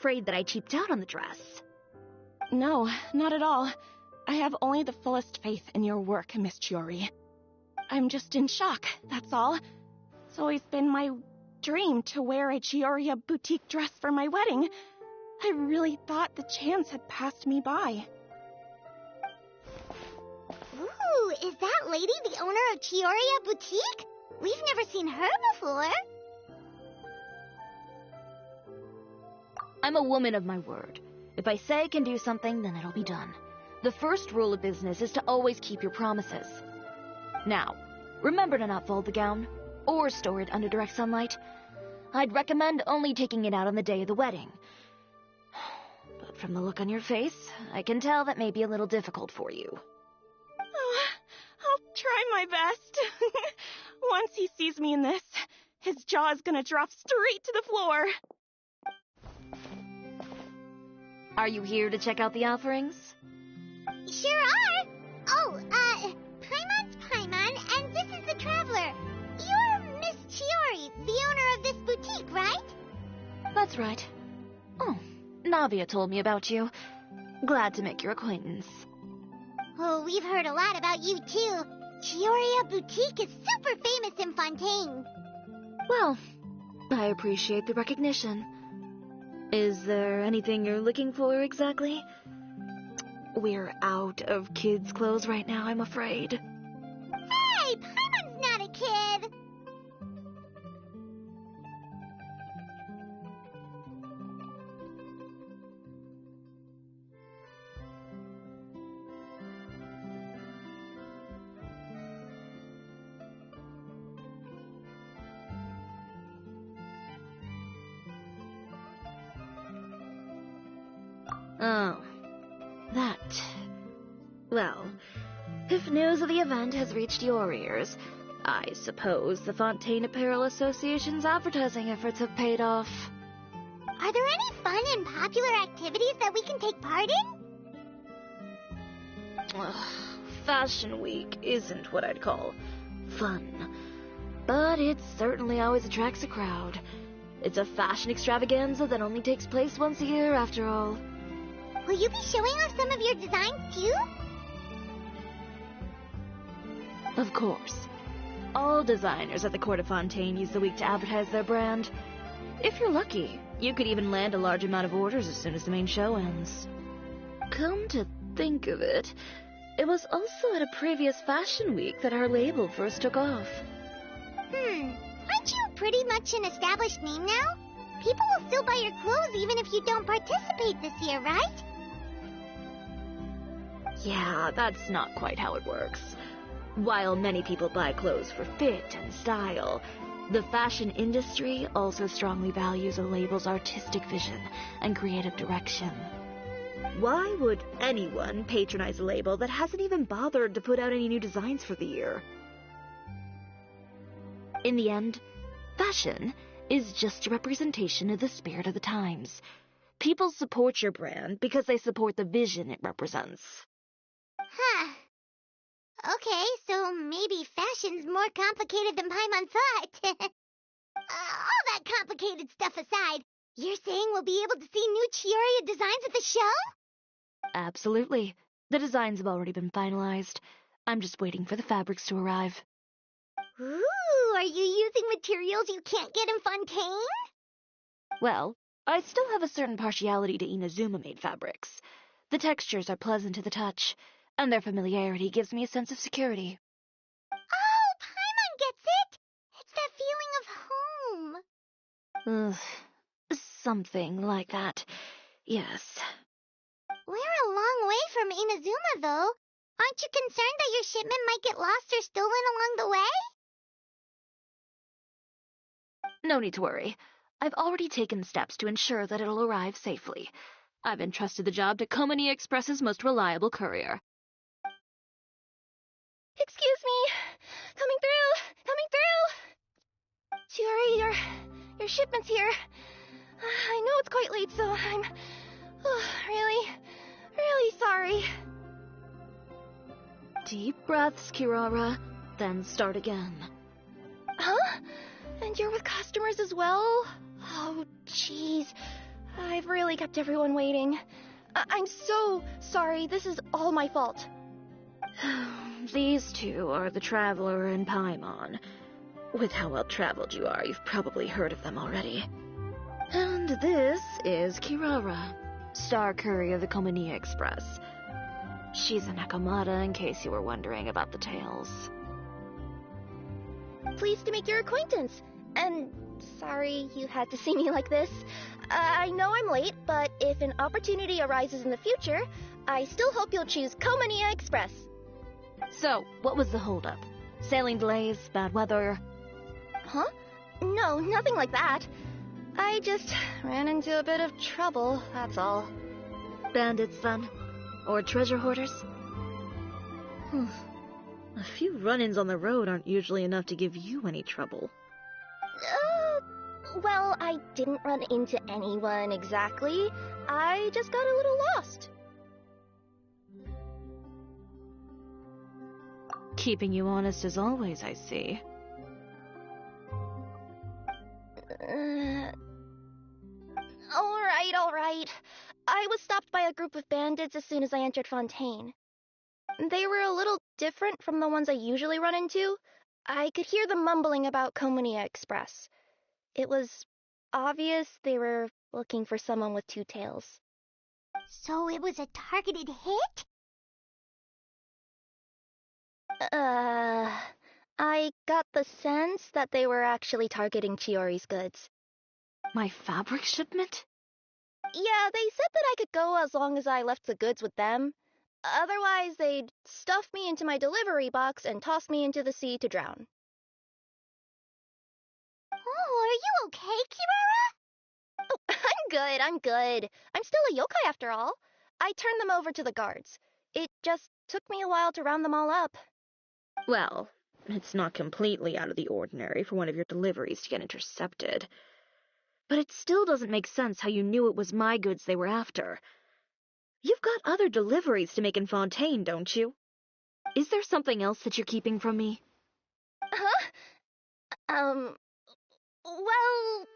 afraid that I cheaped out on the dress. No, not at all. I have only the fullest faith in your work, Miss Chiori. I'm just in shock, that's all. It's always been my dream to wear a Chioriya boutique dress for my wedding. I really thought the chance had passed me by. Ooh, is that lady the owner of Chioriya Boutique? We've never seen her before. I'm a woman of my word. If I say I can do something, then it'll be done. The first rule of business is to always keep your promises. Now, remember to not fold the gown, or store it under direct sunlight. I'd recommend only taking it out on the day of the wedding. But from the look on your face, I can tell that may be a little difficult for you. Oh, I'll try my best. Once he sees me in this, his jaw is gonna drop straight to the floor. Are you here to check out the offerings? Sure are. Oh, Paimon's Paimon, and this is the Traveler. You're Miss Chiori, the owner of this boutique, right? That's right. Oh, Navia told me about you. Glad to make your acquaintance. Oh, we've heard a lot about you, too. Chioriya Boutique is super famous in Fontaine. Well, I appreciate the recognition. Is there anything you're looking for exactly? We're out of kids' clothes right now, I'm afraid. Hey, Paimon's not a kid. Oh, that. Well, if news of the event has reached your ears, I suppose the Fontaine Apparel Association's advertising efforts have paid off. Are there any fun and popular activities that we can take part in? Ugh, Fashion Week isn't what I'd call fun, but it certainly always attracts a crowd. It's a fashion extravaganza that only takes place once a year, after all. Will you be showing off some of your designs, too? Of course. All designers at the Court of Fontaine use the week to advertise their brand. If you're lucky, you could even land a large amount of orders as soon as the main show ends. Come to think of it, it was also at a previous Fashion Week that our label first took off. Aren't you pretty much an established name now? People will still buy your clothes even if you don't participate this year, right? Yeah, that's not quite how it works. While many people buy clothes for fit and style, the fashion industry also strongly values a label's artistic vision and creative direction. Why would anyone patronize a label that hasn't even bothered to put out any new designs for the year? In the end, fashion is just a representation of the spirit of the times. People support your brand because they support the vision it represents. Huh. Okay, so maybe fashion's more complicated than Paimon thought. All that complicated stuff aside, you're saying we'll be able to see new Chioriya designs at the show? Absolutely. The designs have already been finalized. I'm just waiting for the fabrics to arrive. Ooh, are you using materials you can't get in Fontaine? Well, I still have a certain partiality to Inazuma-made fabrics. The textures are pleasant to the touch, and their familiarity gives me a sense of security. Oh, Paimon gets it! It's that feeling of home. Ugh, something like that. Yes. We're a long way from Inazuma, though. Aren't you concerned that your shipment might get lost or stolen along the way? No need to worry. I've already taken steps to ensure that it'll arrive safely. I've entrusted the job to Komani Express's most reliable courier. Excuse me! Coming through! Chiori, your shipment's here. I know it's quite late, so I'm really sorry. Deep breaths, Kirara, then start again. Huh? And you're with customers as well? Oh, jeez. I've really kept everyone waiting. I'm so sorry. This is all my fault. These two are the Traveler and Paimon. With how well traveled you are, you've probably heard of them already. And this is Kirara, Star Courier of the Komania Express. She's a Nakamata, in case you were wondering about the tales. Pleased to make your acquaintance. And sorry you had to see me like this. I know I'm late, but if an opportunity arises in the future, I still hope you'll choose Komania Express. So, what was the holdup? Sailing delays, bad weather? Huh? No, nothing like that. I just ran into a bit of trouble, that's all. Bandits, then? Or treasure hoarders? A few run-ins on the road aren't usually enough to give you any trouble. Well, I didn't run into anyone exactly. I just got a little lost. Keeping you honest as always, I see. All right. I was stopped by a group of bandits as soon as I entered Fontaine. They were a little different from the ones I usually run into. I could hear them mumbling about Komania Express. It was obvious they were looking for someone with two tails. So it was a targeted hit? I got the sense that they were actually targeting Chiori's goods. My fabric shipment? Yeah, they said that I could go as long as I left the goods with them. Otherwise, they'd stuff me into my delivery box and toss me into the sea to drown. Oh, are you okay, Kirara? Oh, I'm good. I'm still a yokai after all. I turned them over to the guards. It just took me a while to round them all up. Well, it's not completely out of the ordinary for one of your deliveries to get intercepted. But it still doesn't make sense how you knew it was my goods they were after. You've got other deliveries to make in Fontaine, don't you? Is there something else that you're keeping from me? Huh? Well...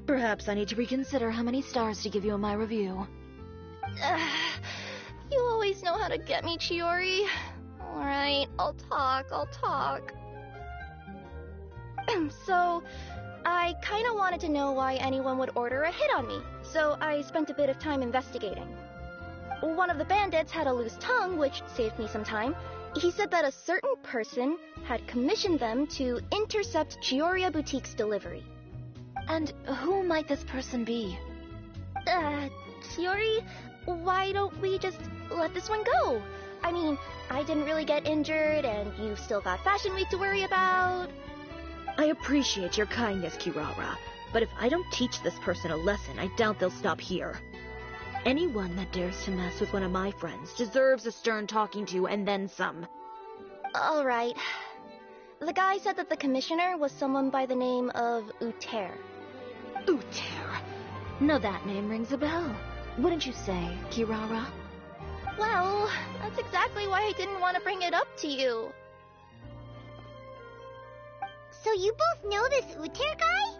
Perhaps I need to reconsider how many stars to give you in my review. You always know how to get me, Chiori. Alright, I'll talk. So, I kinda wanted to know why anyone would order a hit on me, so I spent a bit of time investigating. One of the bandits had a loose tongue, which saved me some time. He said that a certain person had commissioned them to intercept Chioria Boutique's delivery. And who might this person be? Chiori, why don't we just let this one go? I mean, I didn't really get injured, and you've still got Fashion Week to worry about. I appreciate your kindness, Kirara, but if I don't teach this person a lesson, I doubt they'll stop here. Anyone that dares to mess with one of my friends deserves a stern talking to and then some. Alright. The guy said that the commissioner was someone by the name of Uter. Uter. Now that name rings a bell. Wouldn't you say, Kirara? Well, that's exactly why I didn't want to bring it up to you. So you both know this Uter guy?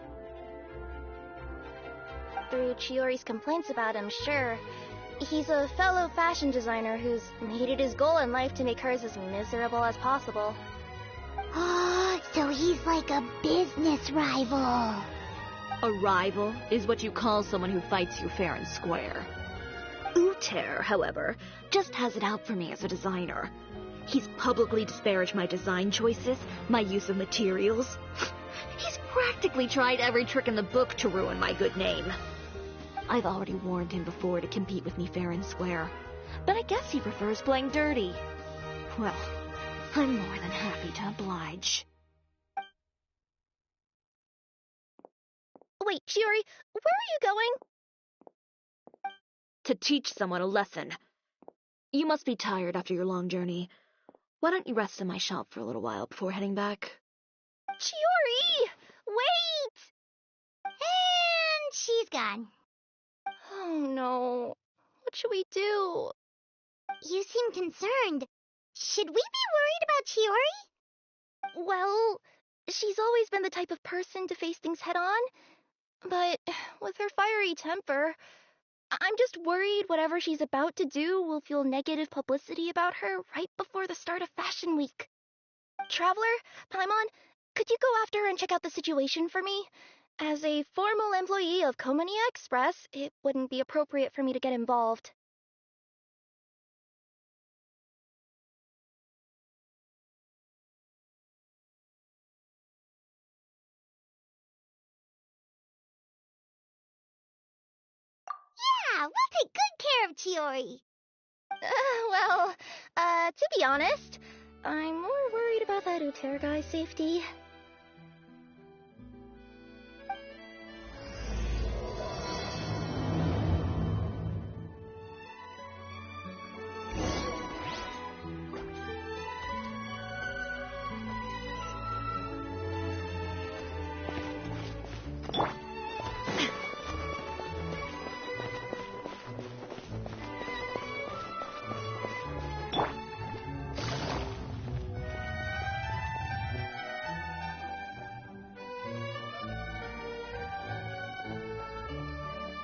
Through Chiori's complaints about him, sure. He's a fellow fashion designer who's made it his goal in life to make hers as miserable as possible. Oh, so he's like a business rival. A rival is what you call someone who fights you fair and square. Uter, however, just has it out for me as a designer. He's publicly disparaged my design choices, my use of materials. He's practically tried every trick in the book to ruin my good name. I've already warned him before to compete with me fair and square, but I guess he prefers playing dirty. Well, I'm more than happy to oblige. Wait, Chiori, where are you going? To teach someone a lesson. You must be tired after your long journey. Why don't you rest in my shop for a little while before heading back? Chiori! Wait! And she's gone. Oh no. What should we do? You seem concerned. Should we be worried about Chiori? Well, she's always been the type of person to face things head on. But with her fiery temper, I'm just worried whatever she's about to do will feel negative publicity about her right before the start of Fashion Week. Traveler, Paimon, could you go after her and check out the situation for me? As a formal employee of Komania Express, it wouldn't be appropriate for me to get involved. Yeah, we'll take good care of Chiori. To be honest, I'm more worried about that Uter guy's safety.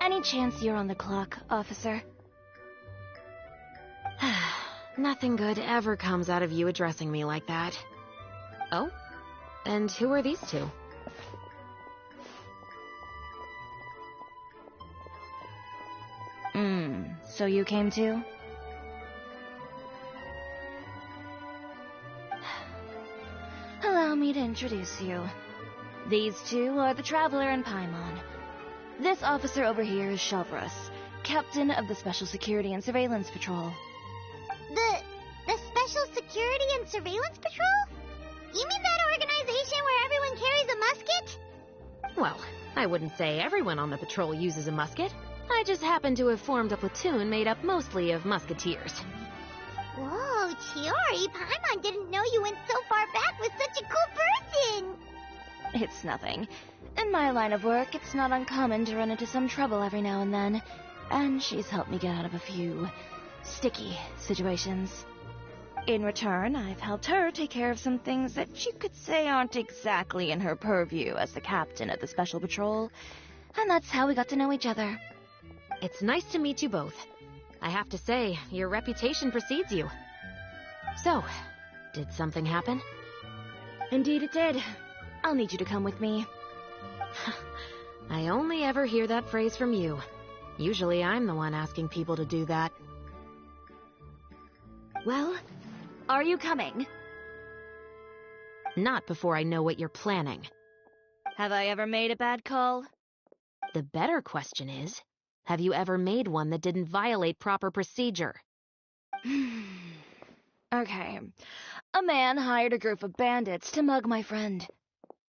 Any chance you're on the clock, officer? Nothing good ever comes out of you addressing me like that. Oh? And who are these two? So you came too? Allow me to introduce you. These two are the Traveler and Paimon. This officer over here is Shavras, captain of the Special Security and Surveillance Patrol. The Special Security and Surveillance Patrol? You mean that organization where everyone carries a musket? Well, I wouldn't say everyone on the patrol uses a musket. I just happen to have formed a platoon made up mostly of musketeers. Whoa, Chiori, Paimon didn't know you went so far back with such a cool person! It's nothing. In my line of work, it's not uncommon to run into some trouble every now and then, and she's helped me get out of a few sticky situations. In return, I've helped her take care of some things that you could say aren't exactly in her purview as the captain of the Special Patrol, and that's how we got to know each other. It's nice to meet you both. I have to say, your reputation precedes you. So, did something happen? Indeed it did. I'll need you to come with me. I only ever hear that phrase from you. Usually I'm the one asking people to do that. Well, are you coming? Not before I know what you're planning. Have I ever made a bad call? The better question is, have you ever made one that didn't violate proper procedure? Okay. A man hired a group of bandits to mug my friend.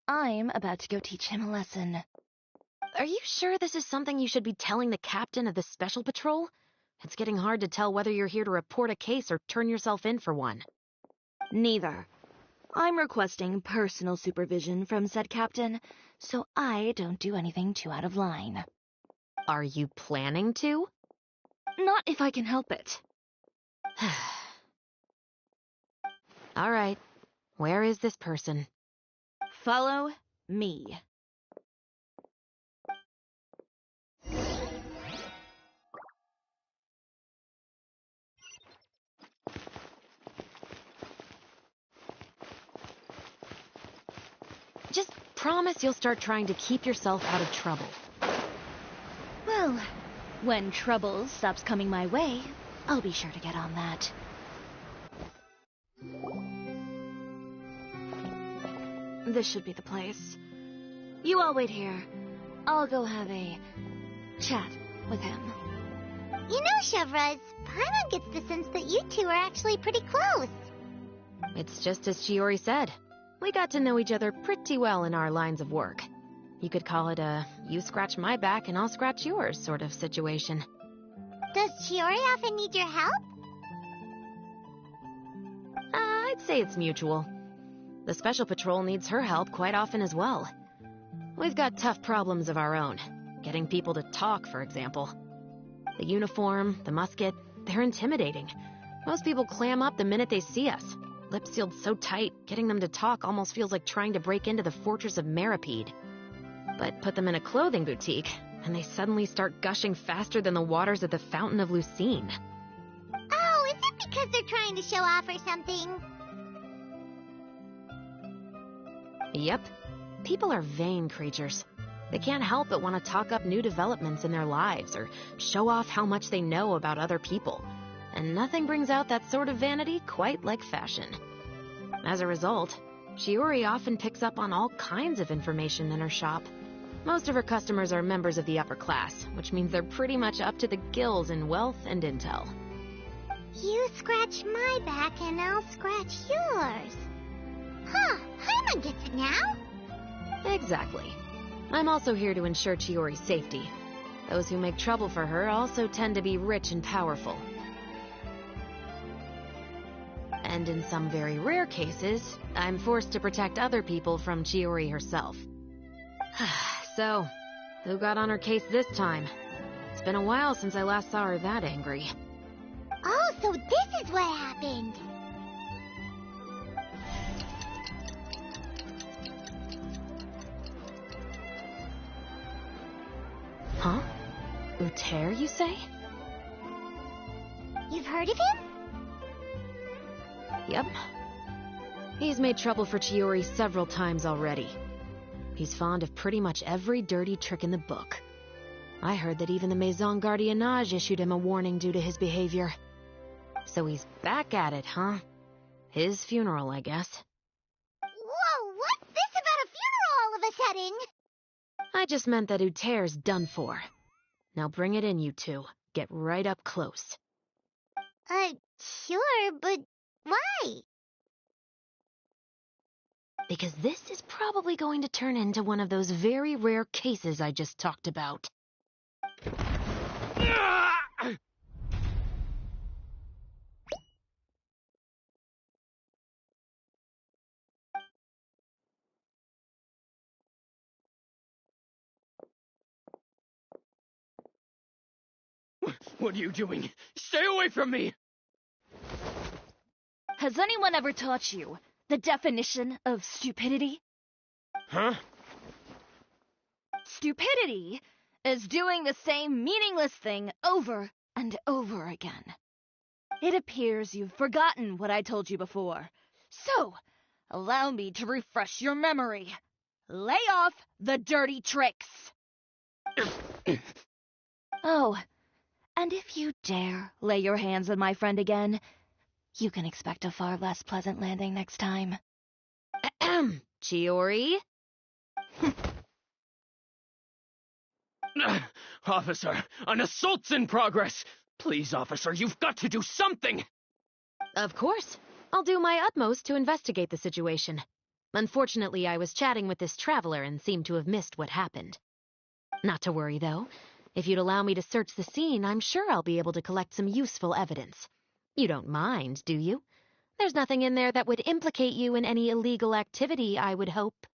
I'm about to go teach him a lesson. Are you sure this is something you should be telling the captain of the Special Patrol? It's getting hard to tell whether you're here to report a case or turn yourself in for one. Neither. I'm requesting personal supervision from said captain, so I don't do anything too out of line. Are you planning to? Not if I can help it. All right. Where is this person? Follow me. Just promise you'll start trying to keep yourself out of trouble. Well, when trouble stops coming my way, I'll be sure to get on that. This should be the place. You all wait here. I'll go have a chat with him. You know, Shavras, Paimon gets the sense that you two are actually pretty close. It's just as Chiori said. We got to know each other pretty well in our lines of work. You could call it a you scratch my back and I'll scratch yours sort of situation. Does Chiori often need your help? I'd say it's mutual. The Special Patrol needs her help quite often as well. We've got tough problems of our own. Getting people to talk, for example. The uniform, the musket, they're intimidating. Most people clam up the minute they see us. Lips sealed so tight, getting them to talk almost feels like trying to break into the fortress of Meripede. But put them in a clothing boutique, and they suddenly start gushing faster than the waters of the Fountain of Lucine. Oh, is it because they're trying to show off or something? Yep. People are vain creatures. They can't help but want to talk up new developments in their lives or show off how much they know about other people. And nothing brings out that sort of vanity quite like fashion. As a result, Shiori often picks up on all kinds of information in her shop. Most of her customers are members of the upper class, which means they're pretty much up to the gills in wealth and intel. You scratch my back and I'll scratch yours. Huh, Paimon gets it now. Exactly. I'm also here to ensure Chiori's safety. Those who make trouble for her also tend to be rich and powerful. And in some very rare cases, I'm forced to protect other people from Chiori herself. So, who got on her case this time? It's been a while since I last saw her that angry. Oh, so this is what happened. Huh? Uter, you say? You've heard of him? Yep. He's made trouble for Chiori several times already. He's fond of pretty much every dirty trick in the book. I heard that even the Maison Gardiennage issued him a warning due to his behavior. So he's back at it, huh? His funeral, I guess. Whoa, what's this about a funeral all of a sudden? I just meant that Uter's done for. Now bring it in, you two. Get right up close. Sure, but why? Because this is probably going to turn into one of those very rare cases I just talked about. What are you doing? Stay away from me! Has anyone ever taught you the definition of stupidity? Huh? Stupidity is doing the same meaningless thing over and over again. It appears you've forgotten what I told you before. So, allow me to refresh your memory. Lay off the dirty tricks. Oh, and if you dare lay your hands on my friend again, you can expect a far less pleasant landing next time. Ahem. Chiori? Officer, an assault's in progress! Please, officer, you've got to do something! Of course. I'll do my utmost to investigate the situation. Unfortunately, I was chatting with this traveler and seemed to have missed what happened. Not to worry, though. If you'd allow me to search the scene, I'm sure I'll be able to collect some useful evidence. You don't mind, do you? There's nothing in there that would implicate you in any illegal activity, I would hope.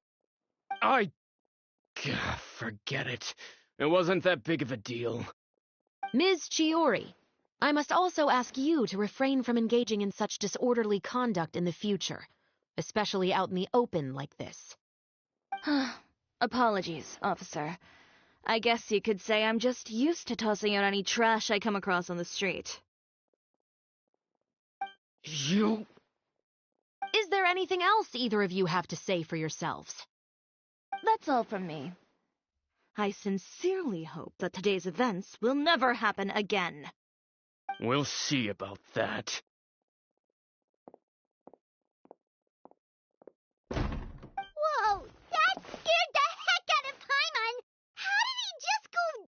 Forget it. It wasn't that big of a deal. Ms. Chiori, I must also ask you to refrain from engaging in such disorderly conduct in the future, especially out in the open like this. Apologies, officer. I guess you could say I'm just used to tossing out any trash I come across on the street. You... Is there anything else either of you have to say for yourselves? That's all from me. I sincerely hope that today's events will never happen again. We'll see about that. Whoa, that scared the heck out of Paimon! How did he just go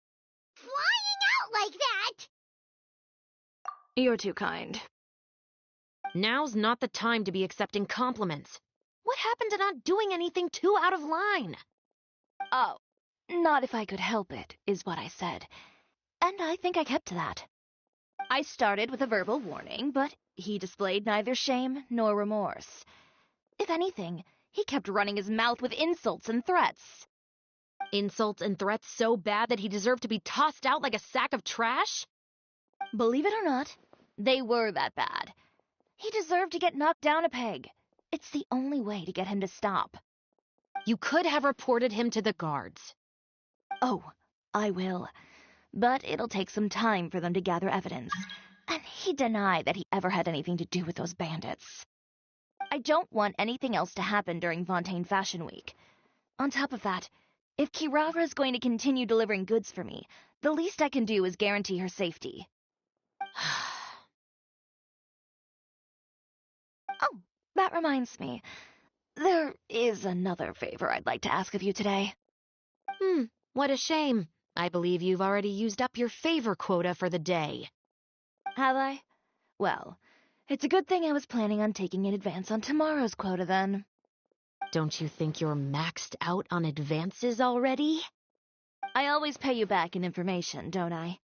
flying out like that? You're too kind. Now's not the time to be accepting compliments. What happened to not doing anything too out of line? Oh, not if I could help it, is what I said. And I think I kept to that. I started with a verbal warning, but he displayed neither shame nor remorse. If anything, he kept running his mouth with insults and threats. Insults and threats so bad that he deserved to be tossed out like a sack of trash? Believe it or not, they were that bad. He deserved to get knocked down a peg. It's the only way to get him to stop. You could have reported him to the guards. Oh, I will. But it'll take some time for them to gather evidence. And he denied that he ever had anything to do with those bandits. I don't want anything else to happen during Fontaine Fashion Week. On top of that, if Kirara is going to continue delivering goods for me, the least I can do is guarantee her safety. Oh, that reminds me. There is another favor I'd like to ask of you today. What a shame. I believe you've already used up your favor quota for the day. Have I? Well, it's a good thing I was planning on taking an advance on tomorrow's quota then. Don't you think you're maxed out on advances already? I always pay you back in information, don't I?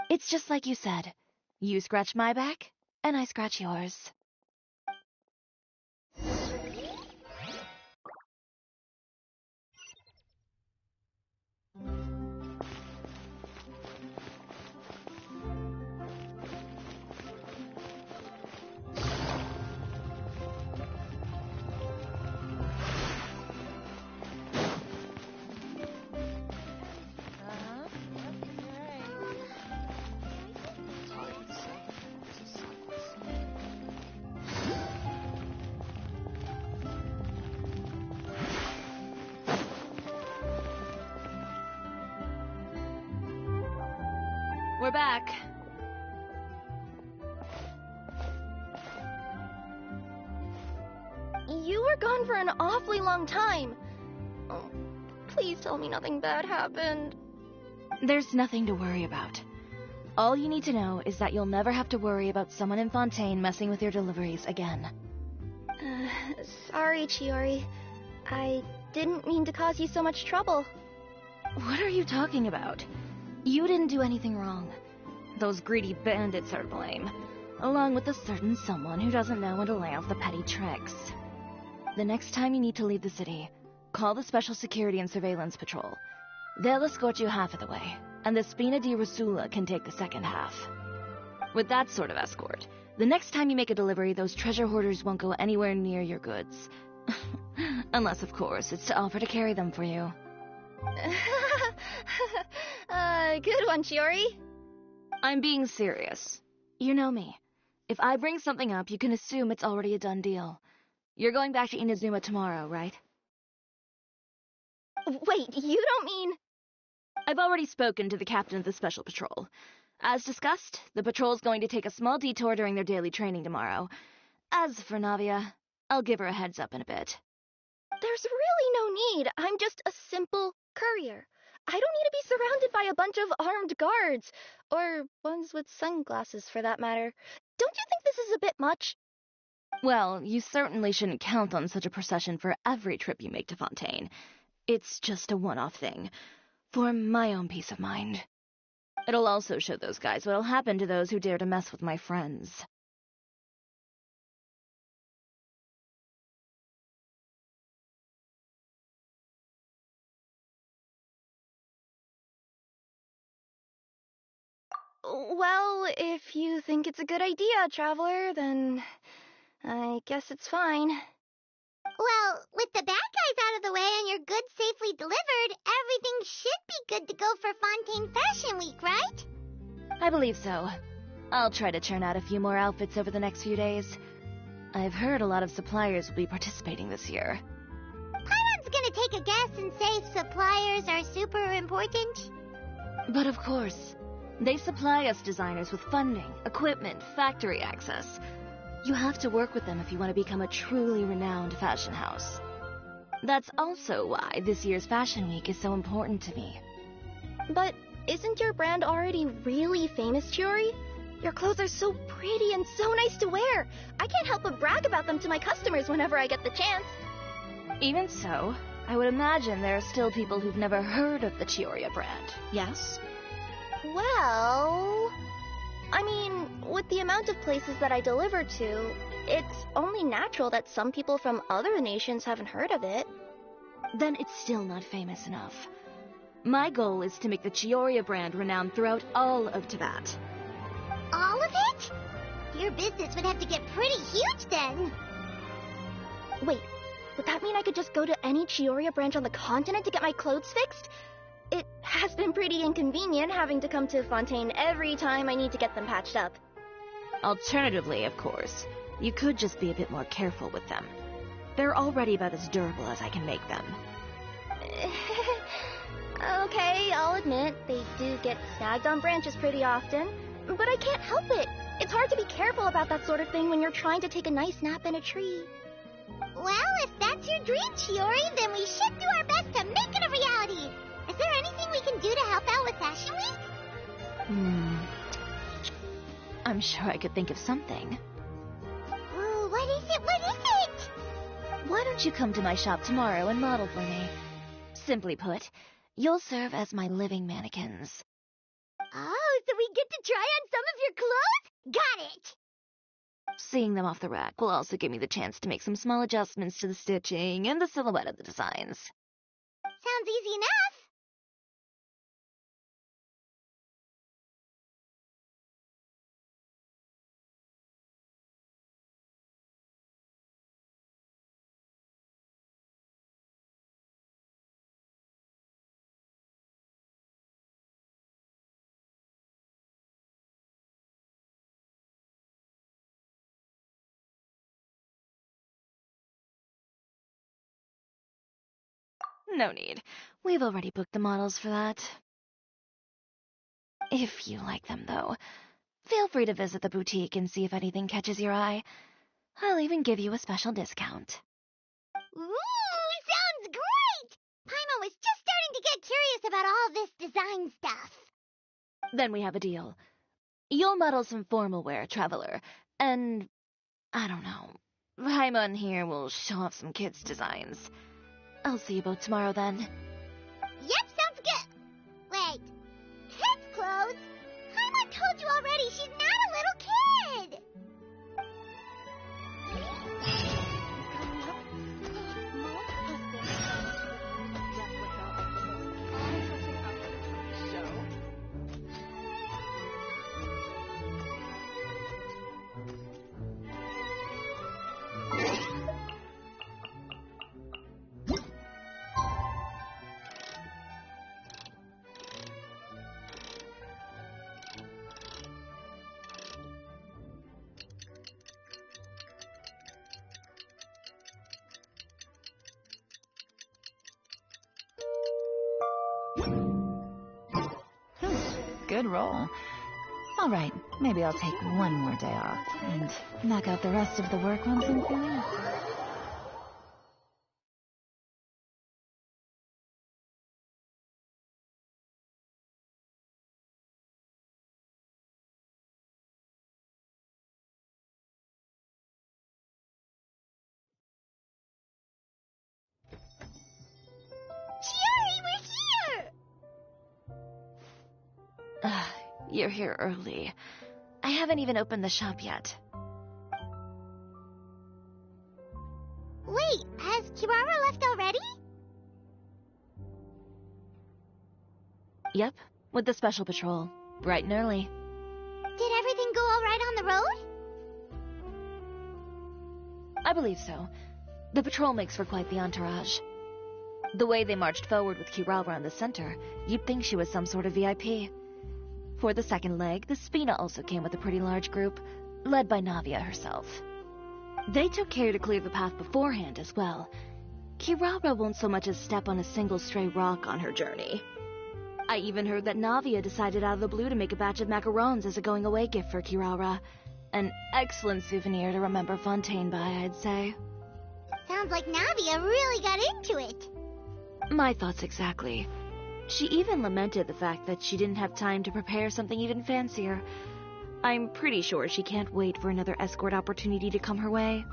It's just like you said. You scratch my back, and I scratch yours. We're back. You were gone for an awfully long time. Oh, please tell me nothing bad happened. There's nothing to worry about. All you need to know is that you'll never have to worry about someone in Fontaine messing with your deliveries again. Sorry, Chiori. I didn't mean to cause you so much trouble. What are you talking about? You didn't do anything wrong. Those greedy bandits are to blame, along with a certain someone who doesn't know when to lay off the petty tricks. The next time you need to leave the city, call the Special Security and Surveillance Patrol. They'll escort you half of the way, and the Spina di Rosula can take the second half. With that sort of escort, the next time you make a delivery, those treasure hoarders won't go anywhere near your goods. Unless, of course, it's to offer to carry them for you. Good one, Chiori. I'm being serious. You know me. If I bring something up, you can assume it's already a done deal. You're going back to Inazuma tomorrow, right? Wait, you don't mean... I've already spoken to the captain of the Special Patrol. As discussed, the patrol's going to take a small detour during their daily training tomorrow. As for Navia, I'll give her a heads up in a bit. There's really no need. I'm just a simple courier. I don't need to be surrounded by a bunch of armed guards, or ones with sunglasses for that matter. Don't you think this is a bit much? Well, you certainly shouldn't count on such a procession for every trip you make to Fontaine. It's just a one-off thing, for my own peace of mind. It'll also show those guys what'll happen to those who dare to mess with my friends. Well, if you think it's a good idea, Traveler, then I guess it's fine. Well, with the bad guys out of the way and your goods safely delivered, everything should be good to go for Fontaine Fashion Week, right? I believe so. I'll try to churn out a few more outfits over the next few days. I've heard a lot of suppliers will be participating this year. Paimon's gonna take a guess and say suppliers are super important. But of course, they supply us designers with funding, equipment, factory access. You have to work with them if you want to become a truly renowned fashion house. That's also why this year's Fashion Week is so important to me. But isn't your brand already really famous, Chiori? Your clothes are so pretty and so nice to wear. I can't help but brag about them to my customers whenever I get the chance. Even so, I would imagine there are still people who've never heard of the Chiori brand, yes? Well... I mean, with the amount of places that I deliver to, it's only natural that some people from other nations haven't heard of it. Then it's still not famous enough. My goal is to make the Chiori brand renowned throughout all of Tibet. All of it? Your business would have to get pretty huge then. Wait, would that mean I could just go to any Chiori branch on the continent to get my clothes fixed? It has been pretty inconvenient having to come to Fontaine every time I need to get them patched up. Alternatively, of course, you could just be a bit more careful with them. They're already about as durable as I can make them. Okay, I'll admit, they do get snagged on branches pretty often, but I can't help it. It's hard to be careful about that sort of thing when you're trying to take a nice nap in a tree. Well, if that's your dream, Chiori, then we should do our best to make it a reality. Is there anything we can do to help out with Fashion Week? I'm sure I could think of something. Ooh, what is it? What is it? Why don't you come to my shop tomorrow and model for me? Simply put, you'll serve as my living mannequins. Oh, so we get to try on some of your clothes? Got it! Seeing them off the rack will also give me the chance to make some small adjustments to the stitching and the silhouette of the designs. Sounds easy enough. No need. We've already booked the models for that. If you like them, though, feel free to visit the boutique and see if anything catches your eye. I'll even give you a special discount. Ooh, sounds great! Paimon was just starting to get curious about all this design stuff. Then we have a deal. You'll model some formal wear, Traveler, and I don't know. Paimon here will show off some kids' designs. I'll see you both tomorrow then. Yep, sounds good. Wait, kids' clothes? Paimon told you already she's not a little kid. Good roll. All right, maybe I'll take one more day off and knock out the rest of the work once and for all. Chiori, we're here! You're here early. I haven't even opened the shop yet. Wait, has Kirara left already? Yep, with the special patrol. Bright and early. Did everything go all right on the road? I believe so. The patrol makes for quite the entourage. The way they marched forward with Kirara in the center, you'd think she was some sort of VIP. For the second leg, the Spina also came with a pretty large group, led by Navia herself. They took care to clear the path beforehand as well. Kirara won't so much as step on a single stray rock on her journey. I even heard that Navia decided out of the blue to make a batch of macarons as a going-away gift for Kirara. An excellent souvenir to remember Fontaine by, I'd say. Sounds like Navia really got into it. My thoughts exactly. She even lamented the fact that she didn't have time to prepare something even fancier. I'm pretty sure she can't wait for another escort opportunity to come her way.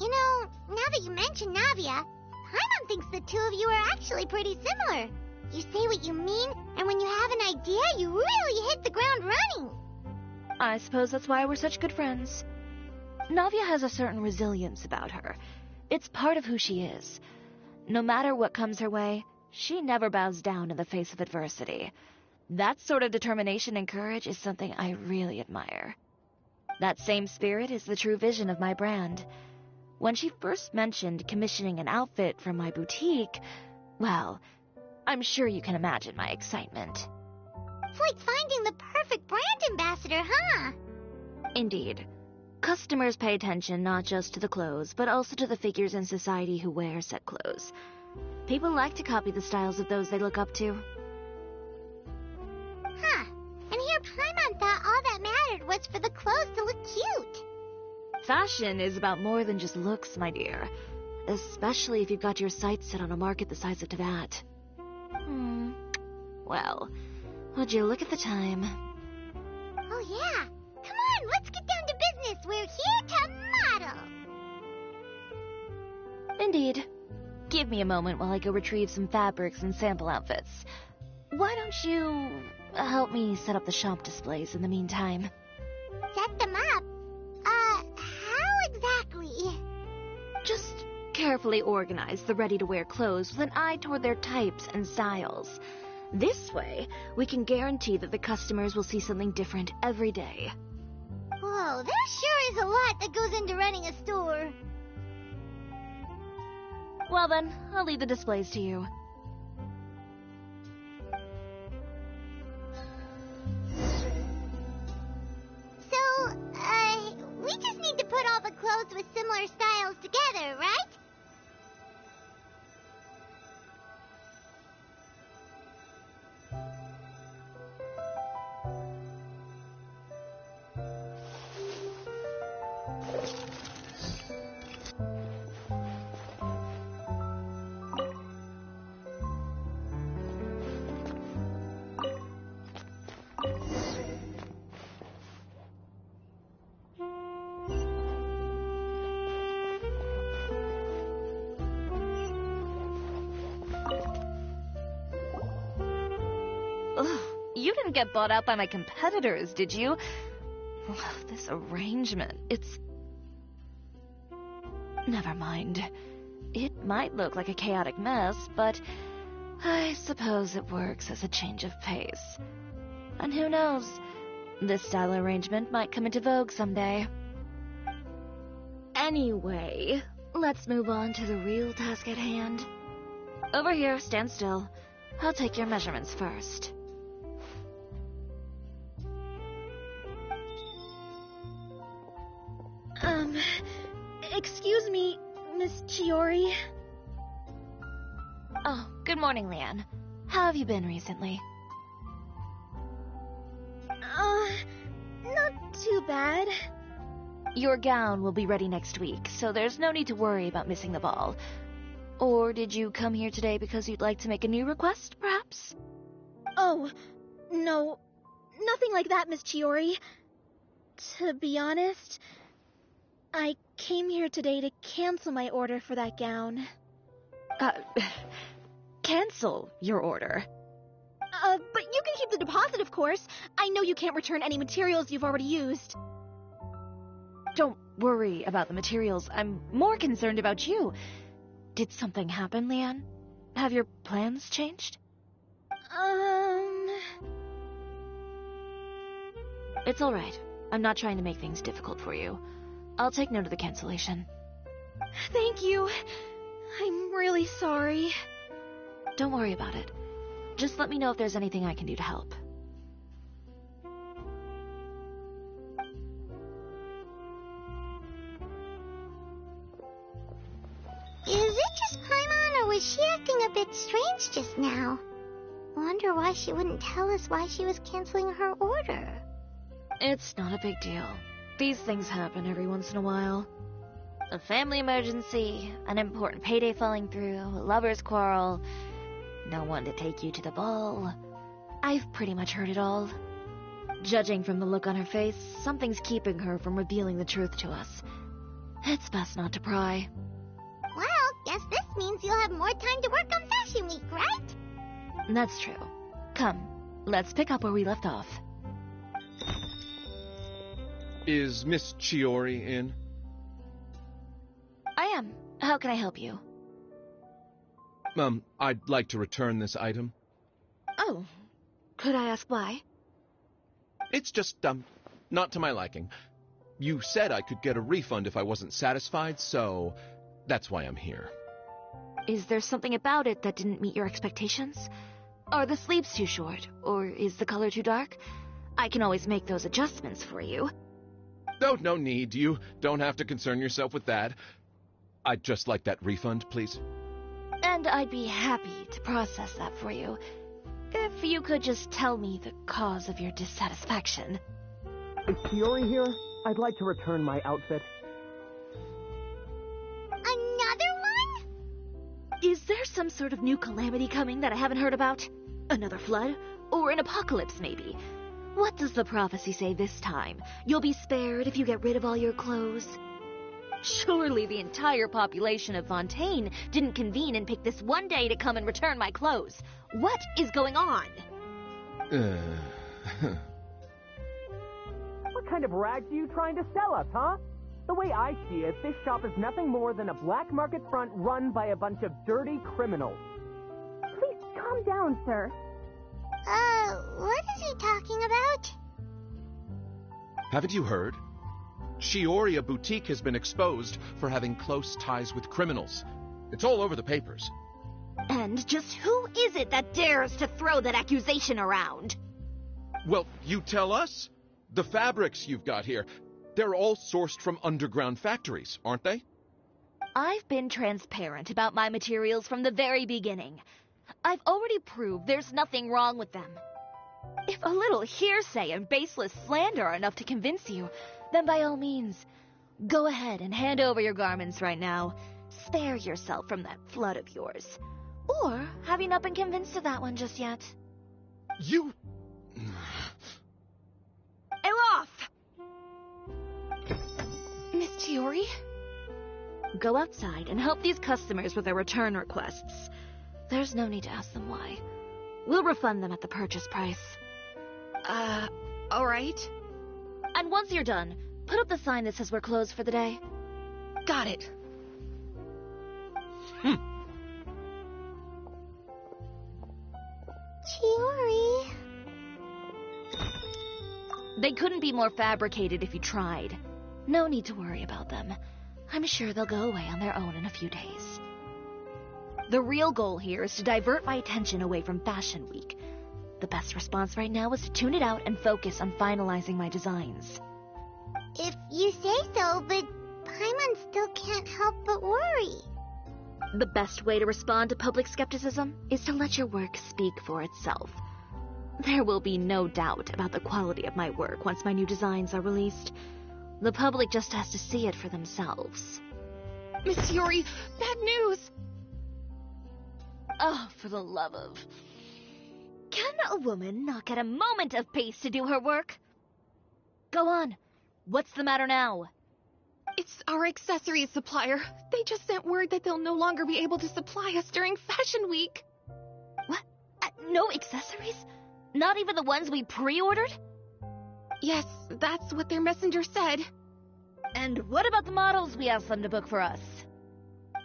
You know, now that you mention Navia, Paimon thinks the two of you are actually pretty similar. You say what you mean, and when you have an idea, you really hit the ground running. I suppose that's why we're such good friends. Navia has a certain resilience about her. It's part of who she is. No matter what comes her way, she never bows down in the face of adversity. That sort of determination and courage is something I really admire. That same spirit is the true vision of my brand. When she first mentioned commissioning an outfit from my boutique, well, I'm sure you can imagine my excitement. It's like finding the perfect brand ambassador, huh? Indeed. Customers pay attention not just to the clothes, but also to the figures in society who wear said clothes. People like to copy the styles of those they look up to. Huh. And here Paimon thought all that mattered was for the clothes to look cute. Fashion is about more than just looks, my dear. Especially if you've got your sights set on a market the size of Teyvat. Well, would you look at the time? Oh yeah. Come on, let's get down to business. We're here to model. Indeed. Give me a moment while I go retrieve some fabrics and sample outfits. Why don't you help me set up the shop displays in the meantime? Set them up? How exactly? Just carefully organize the ready-to-wear clothes with an eye toward their types and styles. This way, we can guarantee that the customers will see something different every day. Whoa, there sure is a lot that goes into running a store. Well then, I'll leave the displays to you. So, we just need to put all the clothes with similar styles together, right? Ugh, you didn't get bought out by my competitors, did you? Ugh, this arrangement, it's... Never mind. It might look like a chaotic mess, but I suppose it works as a change of pace. And who knows? This style arrangement might come into vogue someday. Anyway, let's move on to the real task at hand. Over here, stand still. I'll take your measurements first. Excuse me, Miss Chiori. Oh, good morning, Leanne. How have you been recently? Not too bad. Your gown will be ready next week, so there's no need to worry about missing the ball. Or did you come here today because you'd like to make a new request, perhaps? Oh, no, nothing like that, Miss Chiori. To be honest, I came here today to cancel my order for that gown. Cancel your order. But you can keep the deposit, of course. I know you can't return any materials you've already used. Don't worry about the materials. I'm more concerned about you. Did something happen, Leanne? Have your plans changed? It's all right. I'm not trying to make things difficult for you. I'll take note of the cancellation. Thank you. I'm really sorry. Don't worry about it. Just let me know if there's anything I can do to help. Is it just Paimon, or was she acting a bit strange just now? Wonder why she wouldn't tell us why she was canceling her order. It's not a big deal. These things happen every once in a while. A family emergency, an important payday falling through, a lover's quarrel, no one to take you to the ball. I've pretty much heard it all. Judging from the look on her face, something's keeping her from revealing the truth to us. It's best not to pry. Well, guess this means you'll have more time to work on Fashion Week, right? That's true. Come, let's pick up where we left off. Is Miss Chiori in? I am. How can I help you? I'd like to return this item. Oh, could I ask why? It's just, not to my liking. You said I could get a refund if I wasn't satisfied, so that's why I'm here. Is there something about it that didn't meet your expectations? Are the sleeves too short, or is the color too dark? I can always make those adjustments for you. Oh, no need. You don't have to concern yourself with that. I'd just like that refund, please. And I'd be happy to process that for you. If you could just tell me the cause of your dissatisfaction. Is Shiori here? I'd like to return my outfit. Another one? Is there some sort of new calamity coming that I haven't heard about? Another flood? Or an apocalypse, maybe? What does the prophecy say this time? You'll be spared if you get rid of all your clothes? Surely the entire population of Fontaine didn't convene and pick this one day to come and return my clothes. What is going on? What kind of rags are you trying to sell us, huh? The way I see it, this shop is nothing more than a black market front run by a bunch of dirty criminals. Please calm down, sir. What is he talking about? Haven't you heard? Shiori Boutique has been exposed for having close ties with criminals. It's all over the papers. And just who is it that dares to throw that accusation around? Well, you tell us. The fabrics you've got here, they're all sourced from underground factories, aren't they? I've been transparent about my materials from the very beginning. I've already proved there's nothing wrong with them. If a little hearsay and baseless slander are enough to convince you, then by all means, go ahead and hand over your garments right now. Spare yourself from that flood of yours. Or have you not been convinced of that one just yet? You... Elof! Miss Chiori? Go outside and help these customers with their return requests. There's no need to ask them why. We'll refund them at the purchase price. Alright. And once you're done, put up the sign that says we're closed for the day. Got it. Chiori. They couldn't be more fabricated if you tried. No need to worry about them. I'm sure they'll go away on their own in a few days. The real goal here is to divert my attention away from Fashion Week. The best response right now is to tune it out and focus on finalizing my designs. If you say so, but Paimon still can't help but worry. The best way to respond to public skepticism is to let your work speak for itself. There will be no doubt about the quality of my work once my new designs are released. The public just has to see it for themselves. Miss Chiori, bad news! Oh, for the love of... Can a woman not get a moment of peace to do her work? Go on. What's the matter now? It's our accessories supplier. They just sent word that they'll no longer be able to supply us during Fashion Week. What? No accessories? Not even the ones we pre-ordered? Yes, that's what their messenger said. And what about the models we asked them to book for us?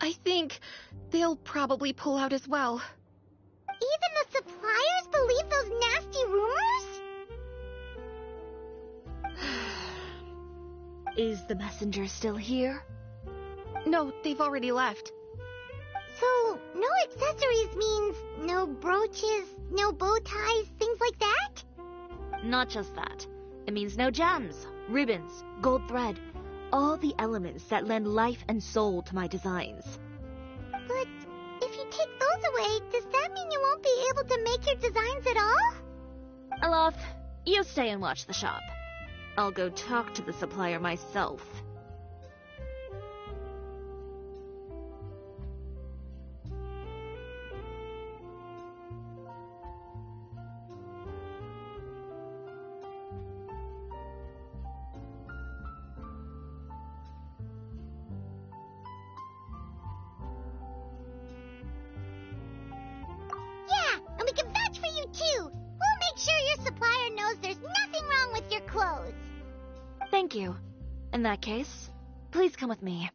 I think they'll probably pull out as well. Even the suppliers believe those nasty rumors? Is the messenger still here? No, they've already left. So, no accessories means no brooches, no bow ties, things like that? Not just that. It means no gems, ribbons, gold thread, all the elements that lend life and soul to my designs. But if you take those away, does that mean you won't be able to make your designs at all? Elof, you stay and watch the shop. I'll go talk to the supplier myself. Yeah, and we can vouch for you too. We'll make sure your supplier knows there's nothing wrong with your clothes. Thank you. In that case, please come with me.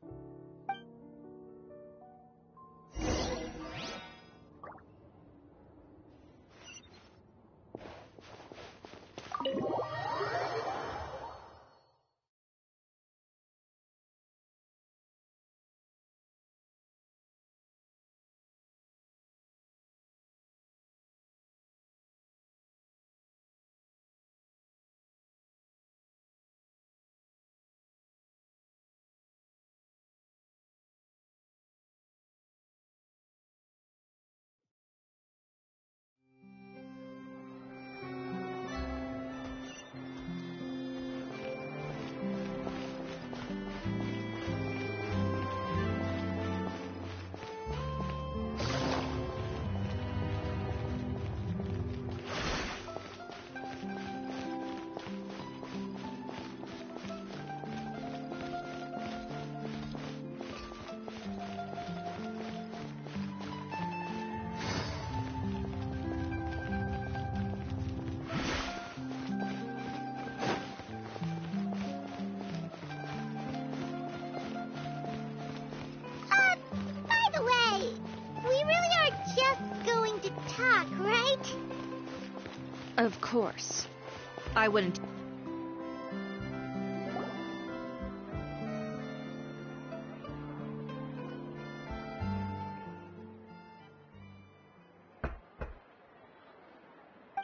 Of course. I wouldn't...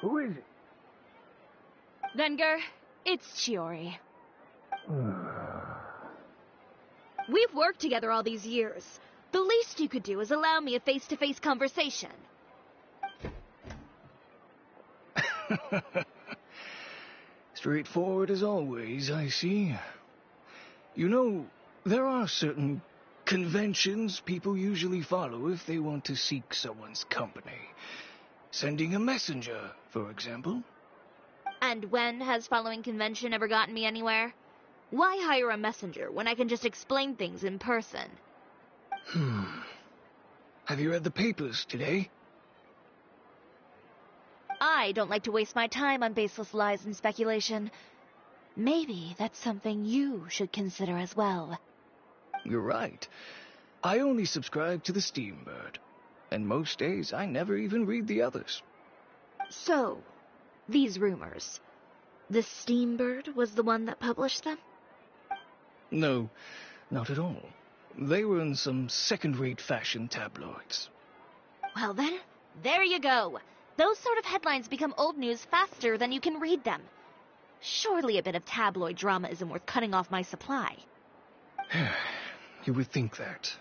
Who is it? Venger, it's Chiori. We've worked together all these years. The least you could do is allow me a face-to-face conversation. Straightforward as always, I see. You know, there are certain conventions people usually follow if they want to seek someone's company. Sending a messenger, for example. And when has following convention ever gotten me anywhere? Why hire a messenger when I can just explain things in person? Have you read the papers today? I don't like to waste my time on baseless lies and speculation. Maybe that's something you should consider as well. You're right. I only subscribe to the Steambird. And most days I never even read the others. So, these rumors. The Steambird was the one that published them? No, not at all. They were in some second-rate fashion tabloids. Well then, there you go. Those sort of headlines become old news faster than you can read them. Surely a bit of tabloid drama isn't worth cutting off my supply. You would think that.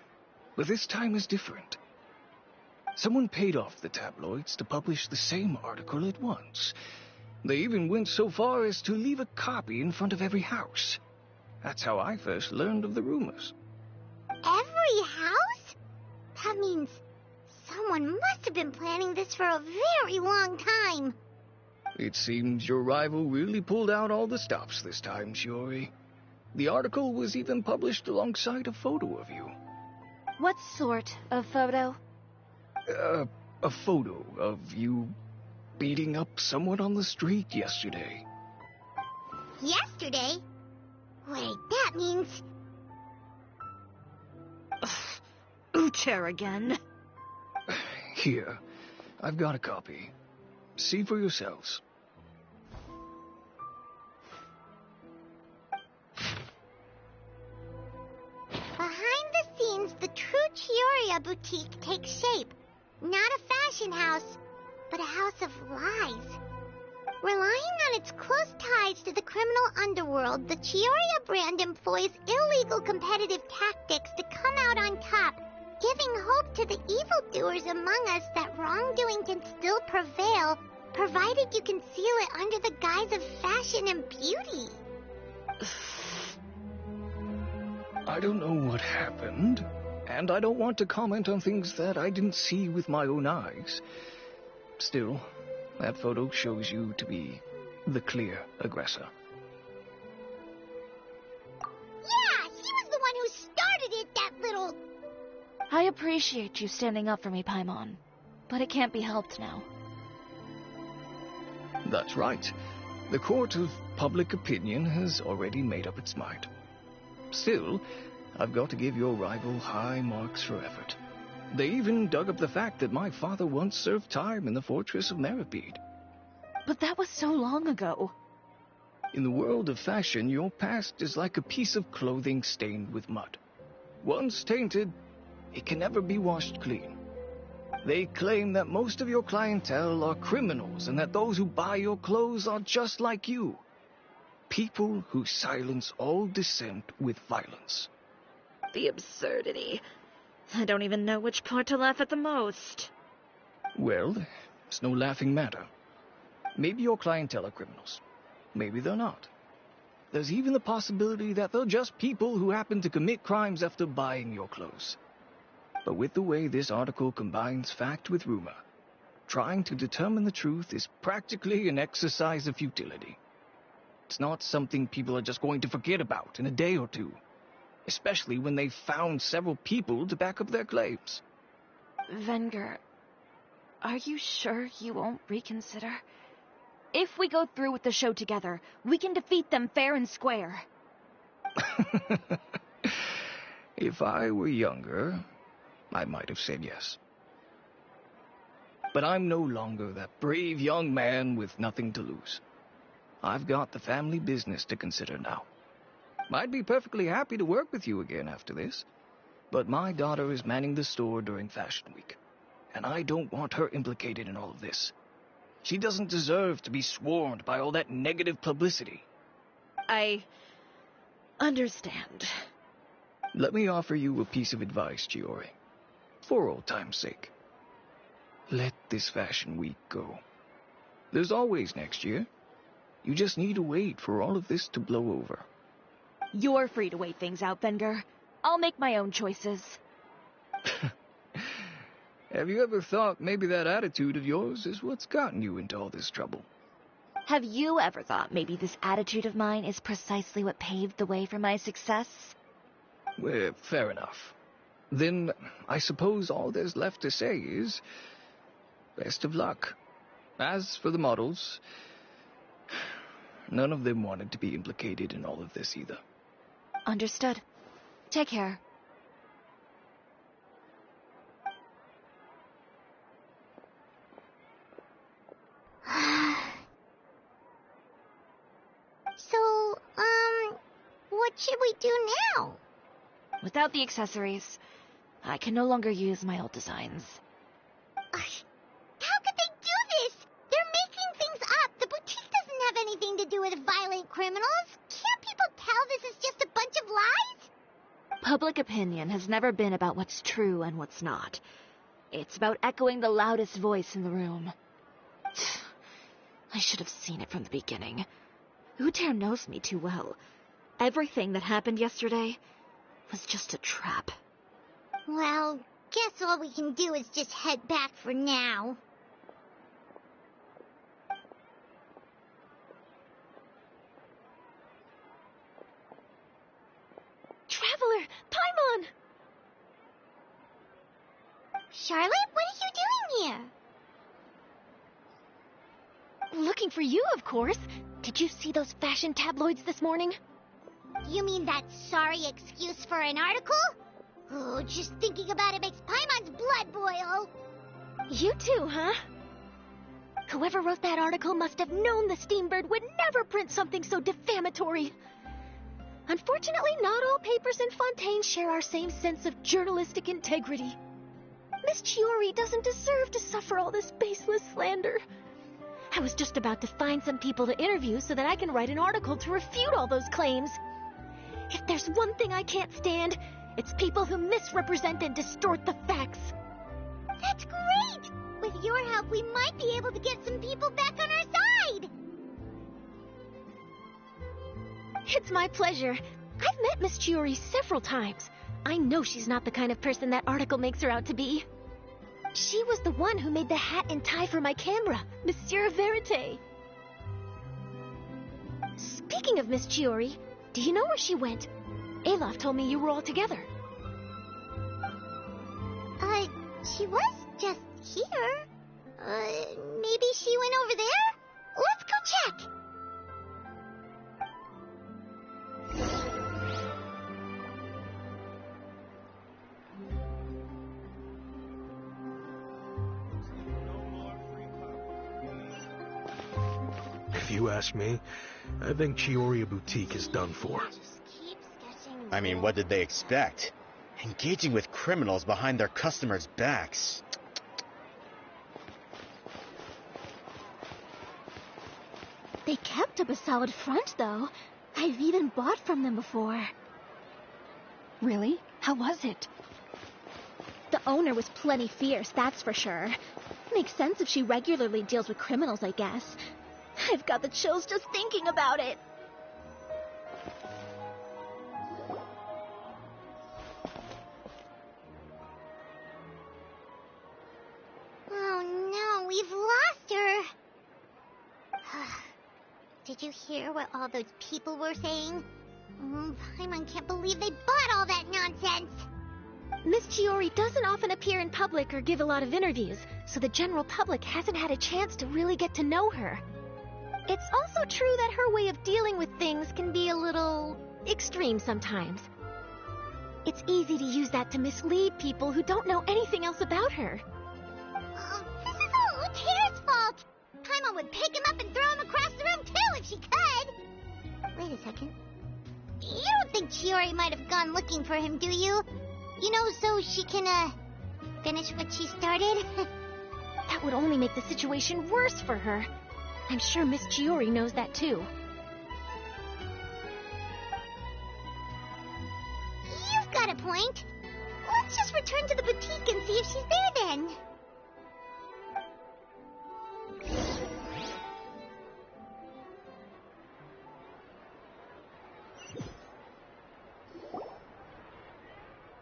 But this time is different. Someone paid off the tabloids to publish the same article at once. They even went so far as to leave a copy in front of every house. That's how I first learned of the rumors. Every house? That means someone must have been planning this for a very long time. It seems your rival really pulled out all the stops this time, Shiori. The article was even published alongside a photo of you. What sort of photo? A photo of you beating up someone on the street yesterday. Yesterday? Wait, that means... Ucher again. Here, I've got a copy. See for yourselves. Behind the scenes, the true Chioria boutique takes shape. Not a fashion house, but a house of lies. Relying on its close ties to the criminal underworld, the Chioria brand employs illegal competitive tactics to come out on top, giving hope to the evildoers among us that wrongdoing can still prevail, provided you conceal it under the guise of fashion and beauty. I don't know what happened, and I don't want to comment on things that I didn't see with my own eyes. Still, that photo shows you to be the clear aggressor. Yeah, he was the one who started it, that little... I appreciate you standing up for me, Paimon, but it can't be helped now. That's right. The court of public opinion has already made up its mind. Still, I've got to give your rival high marks for effort. They even dug up the fact that my father once served time in the fortress of Meripede. But that was so long ago. In the world of fashion, your past is like a piece of clothing stained with mud. Once tainted, it can never be washed clean. They claim that most of your clientele are criminals and that those who buy your clothes are just like you. People who silence all dissent with violence. The absurdity. I don't even know which part to laugh at the most. Well, it's no laughing matter. Maybe your clientele are criminals. Maybe they're not. There's even the possibility that they're just people who happen to commit crimes after buying your clothes. But with the way this article combines fact with rumor, trying to determine the truth is practically an exercise of futility. It's not something people are just going to forget about in a day or two, especially when they've found several people to back up their claims. Venger, are you sure you won't reconsider? If we go through with the show together, we can defeat them fair and square. If I were younger, I might have said yes. But I'm no longer that brave young man with nothing to lose. I've got the family business to consider now. I'd be perfectly happy to work with you again after this, but my daughter is manning the store during Fashion Week, and I don't want her implicated in all of this. She doesn't deserve to be swarmed by all that negative publicity. I understand. Let me offer you a piece of advice, Chiori. For old time's sake. Let this Fashion Week go. There's always next year. You just need to wait for all of this to blow over. You're free to wait things out, Venger. I'll make my own choices. Have you ever thought maybe that attitude of yours is what's gotten you into all this trouble? Have you ever thought maybe this attitude of mine is precisely what paved the way for my success? Well, fair enough. Then I suppose all there's left to say is, best of luck. As for the models, none of them wanted to be implicated in all of this either. Understood. Take care. So, what should we do now? Without the accessories, I can no longer use my old designs. How could they do this? They're making things up. The boutique doesn't have anything to do with violent criminals. Can't people tell this is just a bunch of lies? Public opinion has never been about what's true and what's not. It's about echoing the loudest voice in the room. I should have seen it from the beginning. Uter knows me too well. Everything that happened yesterday was just a trap. Well, guess all we can do is just head back for now. Traveler! Paimon! Charlotte, what are you doing here? Looking for you, of course. Did you see those fashion tabloids this morning? You mean that sorry excuse for an article? Oh, just thinking about it makes Paimon's blood boil. You too, huh? Whoever wrote that article must have known the Steambird would never print something so defamatory. Unfortunately, not all papers in Fontaine share our same sense of journalistic integrity. Miss Chiori doesn't deserve to suffer all this baseless slander. I was just about to find some people to interview so that I can write an article to refute all those claims. If there's one thing I can't stand, it's people who misrepresent and distort the facts. That's great! With your help, we might be able to get some people back on our side! It's my pleasure. I've met Miss Chiori several times. I know she's not the kind of person that article makes her out to be. She was the one who made the hat and tie for my camera, Monsieur Verite. Speaking of Miss Chiori, do you know where she went? Alof told me you were all together. She was just here. Maybe she went over there? Let's go check. If you ask me, I think Chiori Boutique is done for. I mean, what did they expect? Engaging with criminals behind their customers' backs. They kept up a solid front, though. I've even bought from them before. Really? How was it? The owner was plenty fierce, that's for sure. Makes sense if she regularly deals with criminals, I guess. I've got the chills just thinking about it. Oh no, we've lost her. Did you hear what all those people were saying? Paimon can't believe they bought all that nonsense. Miss Chiori doesn't often appear in public or give a lot of interviews, so the general public hasn't had a chance to really get to know her. It's also true that her way of dealing with things can be a little extreme sometimes. It's easy to use that to mislead people who don't know anything else about her. This is a mom would pick him up and throw him across the room too if she could. Wait a second. You don't think Chiori might have gone looking for him, do you? You know, so she can, finish what she started? That would only make the situation worse for her. I'm sure Miss Chiori knows that too. You've got a point. Let's just return to the boutique and see if she's there then.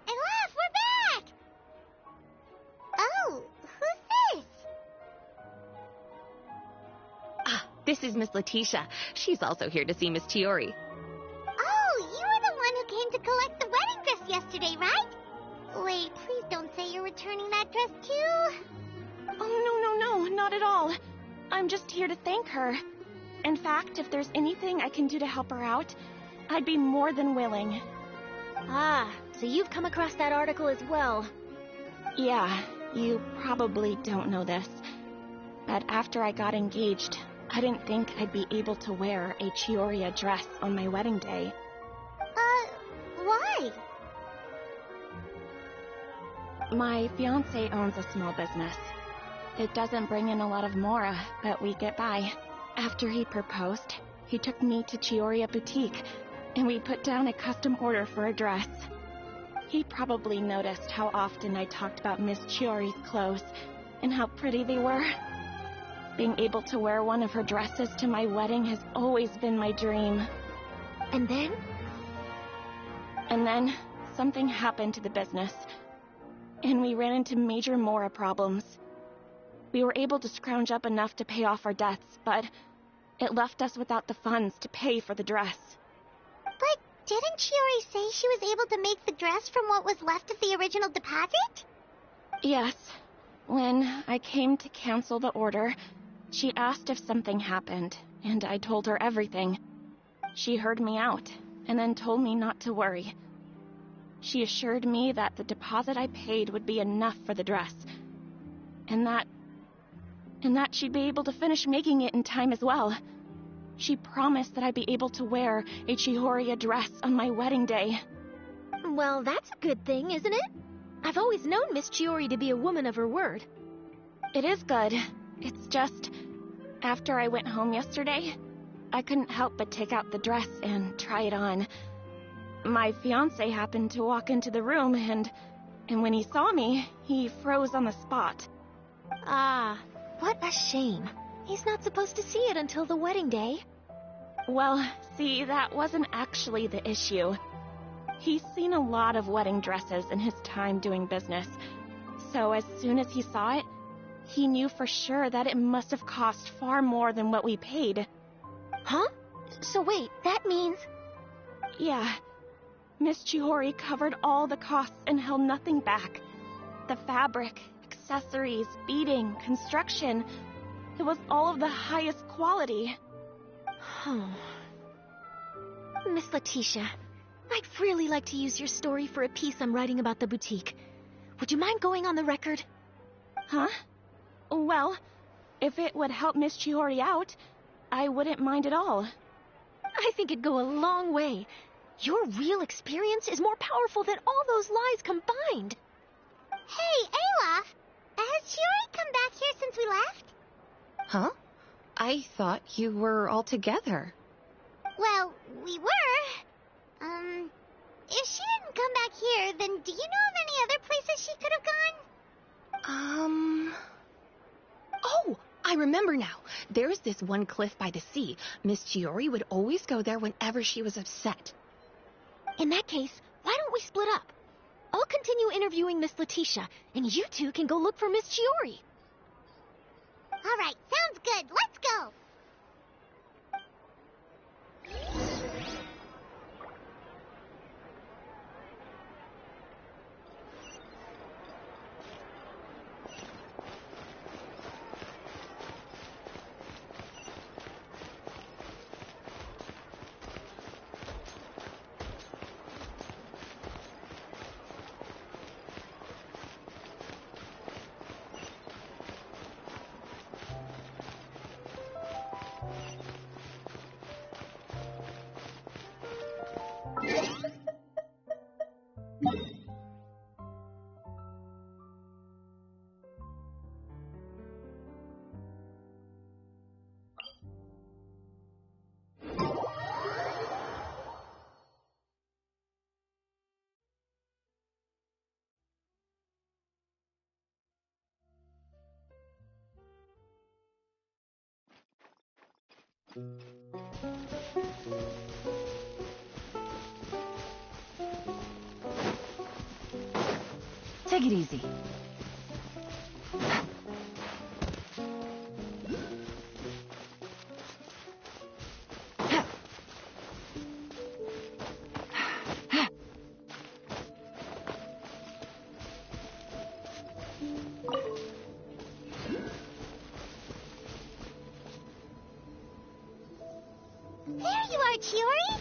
Elaf, we're back! Oh, who's this? Ah, this is Miss Letitia. She's also here to see Miss Chiori. Oh, you were the one who came to collect the wedding dress yesterday, right? Wait, please don't say you're returning that dress too. Oh, no, not at all. I'm just here to thank her. In fact, if there's anything I can do to help her out, I'd be more than willing. Ah, so you've come across that article as well. Yeah, you probably don't know this, but after I got engaged, I didn't think I'd be able to wear a Chioria dress on my wedding day. Why? My fiancé owns a small business. It doesn't bring in a lot of mora, but we get by. After he proposed, he took me to Chioria Boutique, and we put down a custom order for a dress. He probably noticed how often I talked about Miss Chiori's clothes, and how pretty they were. Being able to wear one of her dresses to my wedding has always been my dream. And then? And then, something happened to the business, and we ran into major mora problems. We were able to scrounge up enough to pay off our debts, but it left us without the funds to pay for the dress. But didn't Chiori say she was able to make the dress from what was left of the original deposit? Yes. When I came to cancel the order, she asked if something happened, and I told her everything. She heard me out, and then told me not to worry. She assured me that the deposit I paid would be enough for the dress, and that she'd be able to finish making it in time as well. She promised that I'd be able to wear a Chihoria dress on my wedding day. Well, that's a good thing, isn't it? I've always known Miss Chiori to be a woman of her word. It is good. It's just, after I went home yesterday, I couldn't help but take out the dress and try it on. My fiancé happened to walk into the room, and when he saw me, he froze on the spot. Ah, what a shame. He's not supposed to see it until the wedding day. Well, see, that wasn't actually the issue. He's seen a lot of wedding dresses in his time doing business, so as soon as he saw it, he knew for sure that it must have cost far more than what we paid. Huh? So wait, that means... Yeah. Miss Chihori covered all the costs and held nothing back. The fabric, accessories, beading, construction... It was all of the highest quality. Oh. Miss Letitia, I'd really like to use your story for a piece I'm writing about the boutique. Would you mind going on the record? Huh? Well, if it would help Miss Chihori out, I wouldn't mind at all. I think it'd go a long way. Your real experience is more powerful than all those lies combined. Hey, Olaf! Has Chiori come back here since we left? Huh? I thought you were all together. Well, we were. If she didn't come back here, then do you know of any other places she could have gone? Oh, I remember now. There's this one cliff by the sea. Miss Chiori would always go there whenever she was upset. In that case, why don't we split up? I'll continue interviewing Miss Letitia, and you two can go look for Miss Chiori. All right, sounds good. Let's go. Take it easy. There you are, Chiori!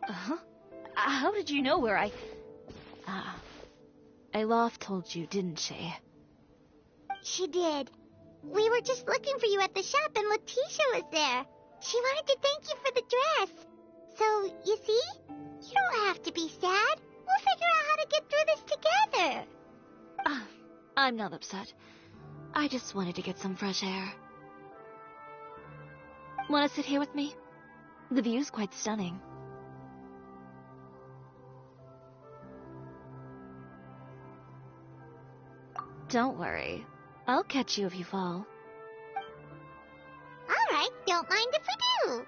Uh-huh. How did you know where I... Alof told you, didn't she? She did. We were just looking for you at the shop and Letitia was there. She wanted to thank you for the dress. So, you see? You don't have to be sad. We'll figure out how to get through this together. I'm not upset. I just wanted to get some fresh air. Want to sit here with me? The view's quite stunning. Don't worry. I'll catch you if you fall. All right, don't mind if we do.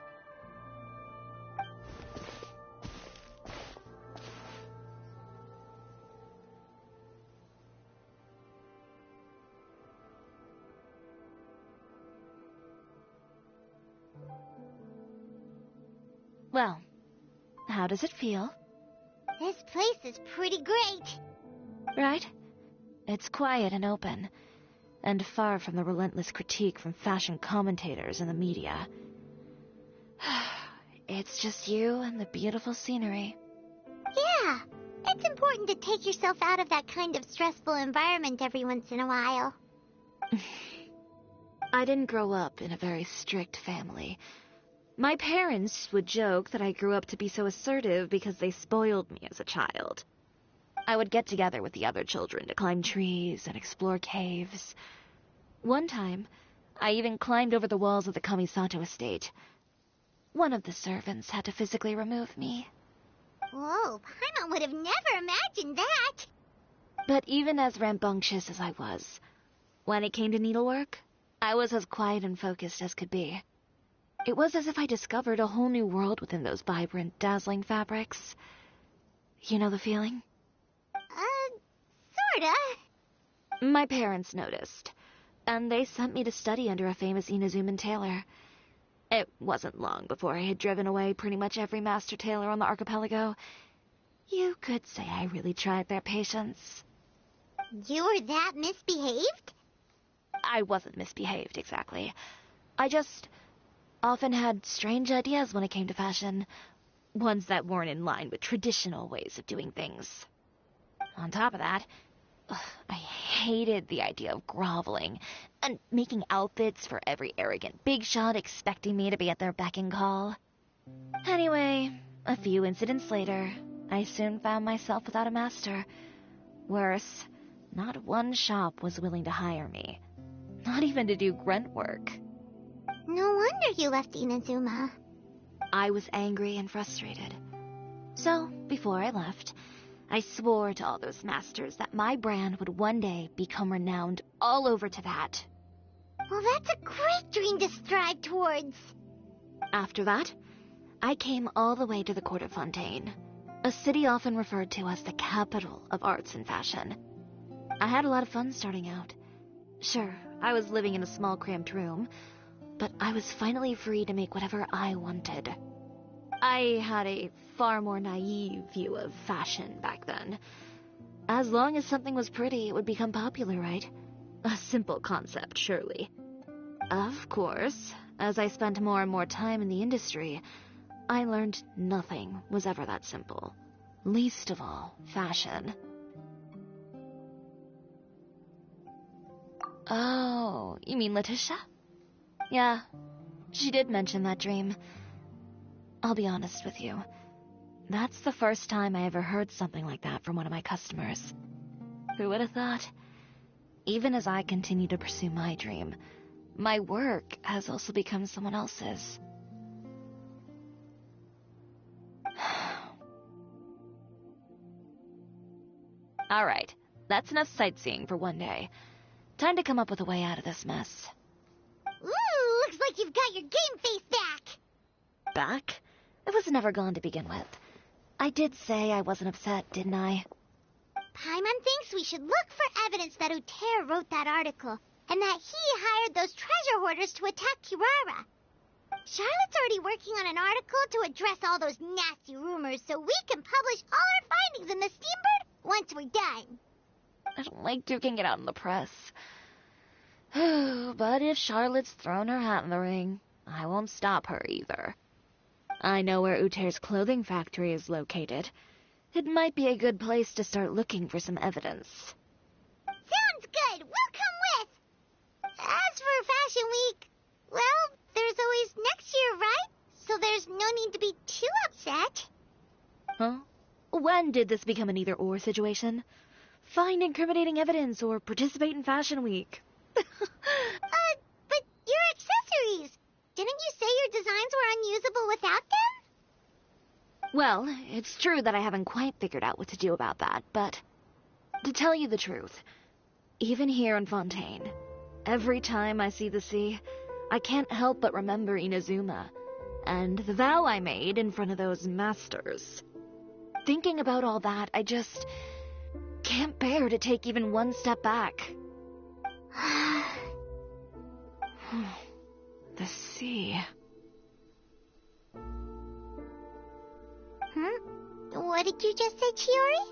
Well, how does it feel? This place is pretty great. Right? It's quiet and open, and far from the relentless critique from fashion commentators and the media. It's just you and the beautiful scenery. Yeah, it's important to take yourself out of that kind of stressful environment every once in a while. I didn't grow up in a very strict family. My parents would joke that I grew up to be so assertive because they spoiled me as a child. I would get together with the other children to climb trees and explore caves. One time, I even climbed over the walls of the Kamisato estate. One of the servants had to physically remove me. Whoa, Paimon would have never imagined that. But even as rambunctious as I was, when it came to needlework, I was as quiet and focused as could be. It was as if I discovered a whole new world within those vibrant, dazzling fabrics. You know the feeling? Sorta. My parents noticed, and they sent me to study under a famous Inazuman tailor. It wasn't long before I had driven away pretty much every master tailor on the archipelago. You could say I really tried their patience. You were that misbehaved? I wasn't misbehaved, exactly. I just often had strange ideas when it came to fashion. Ones that weren't in line with traditional ways of doing things. On top of that, I hated the idea of groveling and making outfits for every arrogant big shot expecting me to be at their beck and call. Anyway, a few incidents later, I soon found myself without a master. Worse, not one shop was willing to hire me. Not even to do grunt work. No wonder you left Inazuma. I was angry and frustrated. So, before I left, I swore to all those masters that my brand would one day become renowned all over to that. Well, that's a great dream to strive towards. After that, I came all the way to the court of Fontaine, a city often referred to as the capital of arts and fashion. I had a lot of fun starting out. Sure, I was living in a small cramped room, but I was finally free to make whatever I wanted. I had a far more naive view of fashion back then. As long as something was pretty, it would become popular, right? A simple concept, surely. Of course, as I spent more and more time in the industry, I learned nothing was ever that simple. Least of all, fashion. Oh, you mean Letitia? Yeah, she did mention that dream. I'll be honest with you. That's the first time I ever heard something like that from one of my customers. Who would have thought? Even as I continue to pursue my dream, my work has also become someone else's. Alright, that's enough sightseeing for one day. Time to come up with a way out of this mess. back. It was never gone to begin with. I did say I wasn't upset, didn't I? Paimon thinks we should look for evidence that Uter wrote that article, and that he hired those treasure hoarders to attack Kirara. Charlotte's already working on an article to address all those nasty rumors so we can publish all our findings in the Steambird once we're done. I don't like duking it out in the press. But if Charlotte's thrown her hat in the ring, I won't stop her either. I know where Uter's clothing factory is located. It might be a good place to start looking for some evidence. Sounds good. We'll come with. As for Fashion Week, well, there's always next year, right? So there's no need to be too upset. Huh? When did this become an either-or situation? Find incriminating evidence or participate in Fashion Week. But your accessories! Didn't you say your designs were unusable without them? Well, it's true that I haven't quite figured out what to do about that, but to tell you the truth, even here in Fontaine, every time I see the sea, I can't help but remember Inazuma, and the vow I made in front of those masters. Thinking about all that, I just can't bear to take even one step back. The sea. What did you just say, Chiori?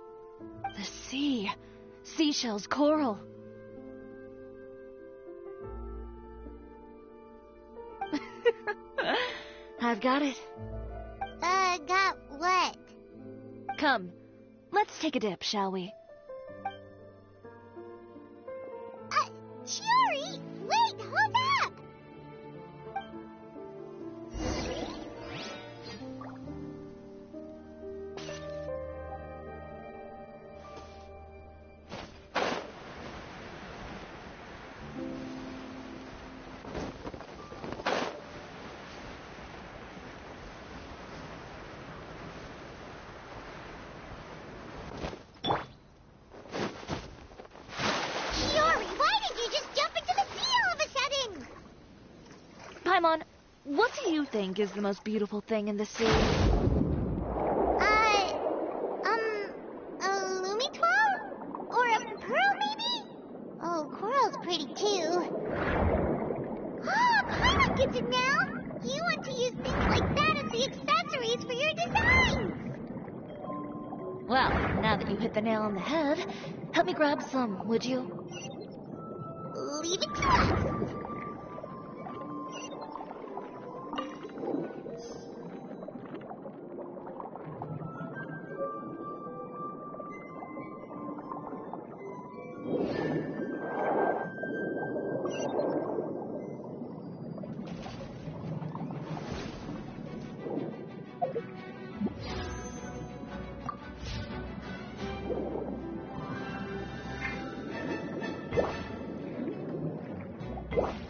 The sea. Seashells, coral. I've got it. Got what? Come, let's take a dip, shall we? Chiori! Wait, hold up! Paimon, what do you think is the most beautiful thing in the sea? A Lumitoile? Or a pearl, maybe? Oh, coral's pretty, too. Oh, Paimon gets it now! You want to use things like that as the accessories for your designs! Well, now that you hit the nail on the head, help me grab some, would you? Leave it to us! What?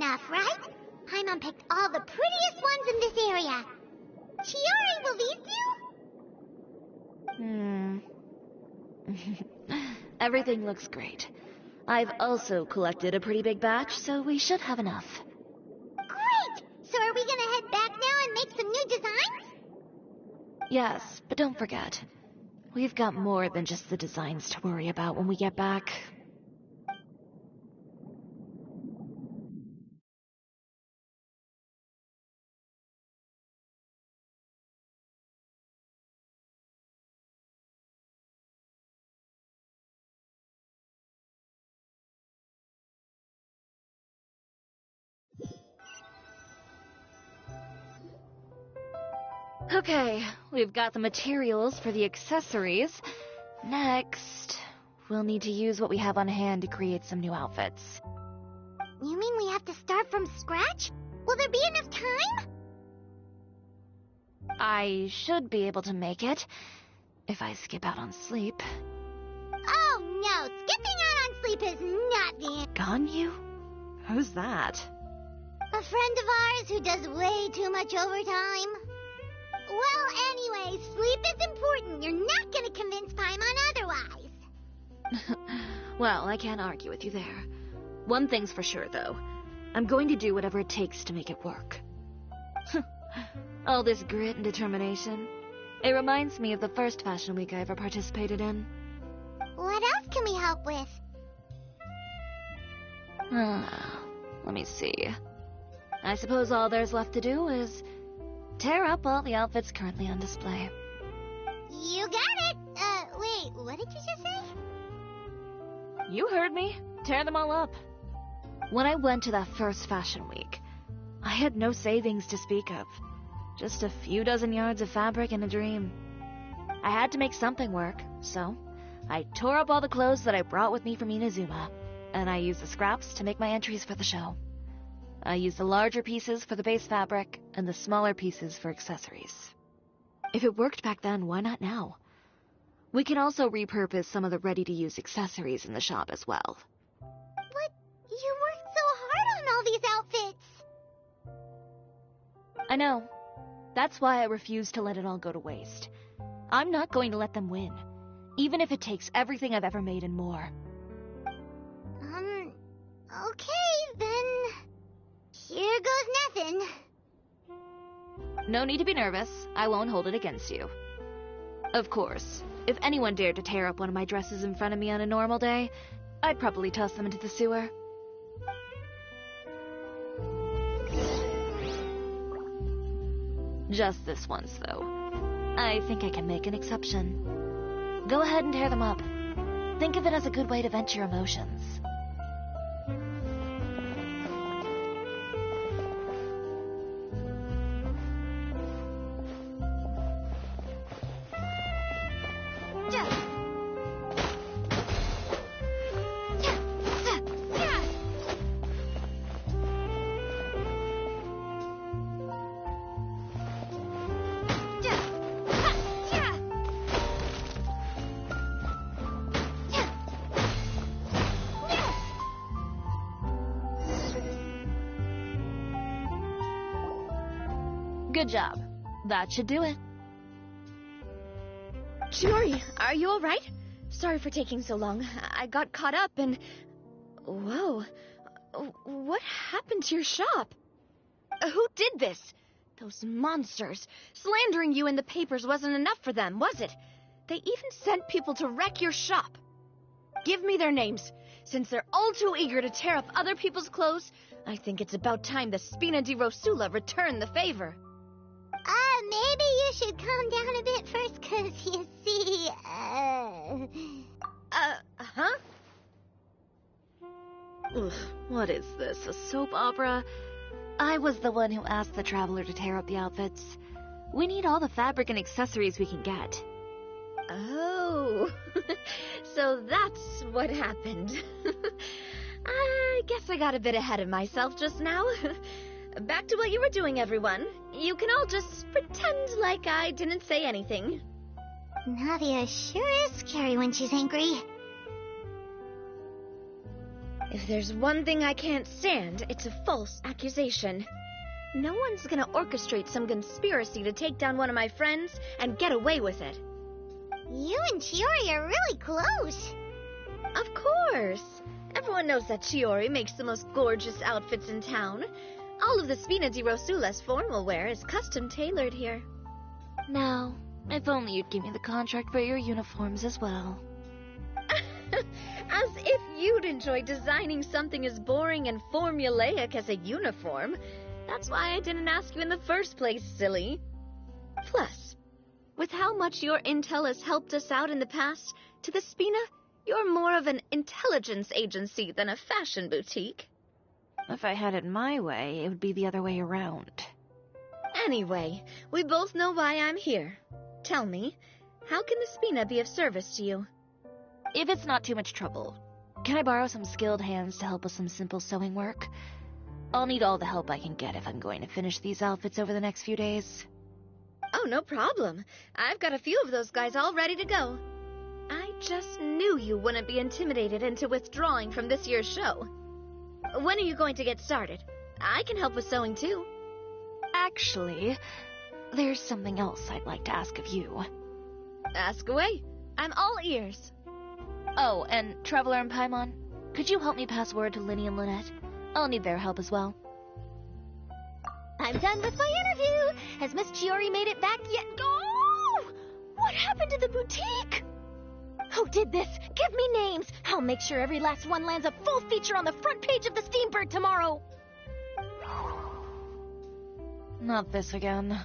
enough, right? Paimon picked all the prettiest ones in this area. Chiori, will these do? Everything looks great. I've also collected a pretty big batch, so we should have enough. Great! So are we gonna head back now and make some new designs? Yes, but don't forget, we've got more than just the designs to worry about when we get back. Okay, we've got the materials for the accessories. Next, we'll need to use what we have on hand to create some new outfits. You mean we have to start from scratch? Will there be enough time? I should be able to make it, if I skip out on sleep. Oh no, skipping out on sleep is not the... Ganyu? Who's that? A friend of ours who does way too much overtime. Well, anyway, sleep is important. You're not gonna convince Paimon otherwise. Well, I can't argue with you there. One thing's for sure, though. I'm going to do whatever it takes to make it work. All this grit and determination. It reminds me of the first fashion week I ever participated in. What else can we help with? Let me see. I suppose all there's left to do is tear up all the outfits currently on display. You got it! Wait, what did you just say? You heard me. Tear them all up. When I went to that first fashion week, I had no savings to speak of. Just a few dozen yards of fabric and a dream. I had to make something work, so I tore up all the clothes that I brought with me from Inazuma, and I used the scraps to make my entries for the show. I used the larger pieces for the base fabric, and the smaller pieces for accessories. If it worked back then, why not now? We can also repurpose some of the ready-to-use accessories in the shop as well. But you worked so hard on all these outfits! I know. That's why I refuse to let it all go to waste. I'm not going to let them win, even if it takes everything I've ever made and more. Okay, then... Here goes nothing. No need to be nervous. I won't hold it against you. Of course, if anyone dared to tear up one of my dresses in front of me on a normal day, I'd probably toss them into the sewer. Just this once, though. I think I can make an exception. Go ahead and tear them up. Think of it as a good way to vent your emotions. Good job. That should do it. Chiori, are you alright? Sorry for taking so long. I got caught up and... Whoa. What happened to your shop? Who did this? Those monsters. Slandering you in the papers wasn't enough for them, was it? They even sent people to wreck your shop. Give me their names. Since they're all too eager to tear up other people's clothes, I think it's about time the Spina di Rosula return the favor. Maybe you should calm down a bit first, 'cause you see, Huh? Ugh, what is this, a soap opera? I was the one who asked the traveler to tear up the outfits. We need all the fabric and accessories we can get. Oh, so that's what happened. I guess I got a bit ahead of myself just now. Back to what you were doing, everyone. You can all just pretend like I didn't say anything. Nadia sure is scary when she's angry. If there's one thing I can't stand, it's a false accusation. No one's gonna orchestrate some conspiracy to take down one of my friends and get away with it. You and Chiori are really close. Of course. Everyone knows that Chiori makes the most gorgeous outfits in town. All of the Spina di Rosula's formal wear is custom tailored here. Now, if only you'd give me the contract for your uniforms as well. As if you'd enjoy designing something as boring and formulaic as a uniform. That's why I didn't ask you in the first place, silly. Plus, with how much your intel has helped us out in the past, to the Spina, you're more of an intelligence agency than a fashion boutique. If I had it my way, it would be the other way around. Anyway, we both know why I'm here. Tell me, how can the Spina be of service to you? If it's not too much trouble, can I borrow some skilled hands to help with some simple sewing work? I'll need all the help I can get if I'm going to finish these outfits over the next few days. Oh, no problem. I've got a few of those guys all ready to go. I just knew you wouldn't be intimidated into withdrawing from this year's show. When are you going to get started? I can help with sewing too. Actually, there's something else I'd like to ask of you. Ask away. I'm all ears. Oh, and Traveler and Paimon, could you help me pass word to Linny and Lynette? I'll need their help as well. I'm done with my interview. Has Miss Chiori made it back yet? Oh! What happened to the boutique? Who did this? Give me names. I'll make sure every last one lands a full feature on the front page of the Steambird tomorrow. Not this again.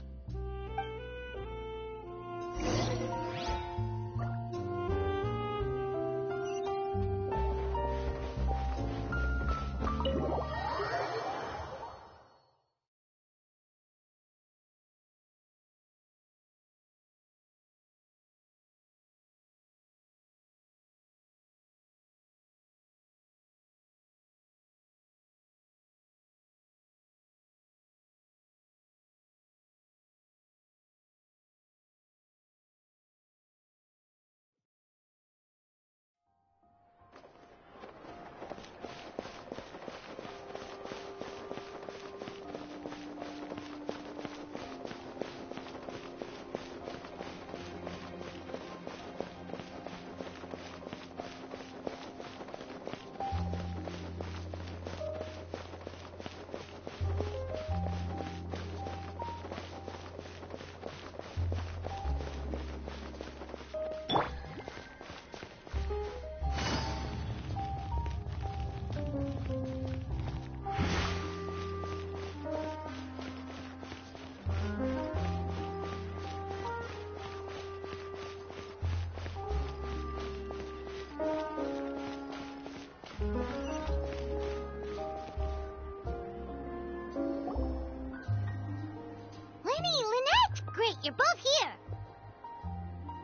You're both here.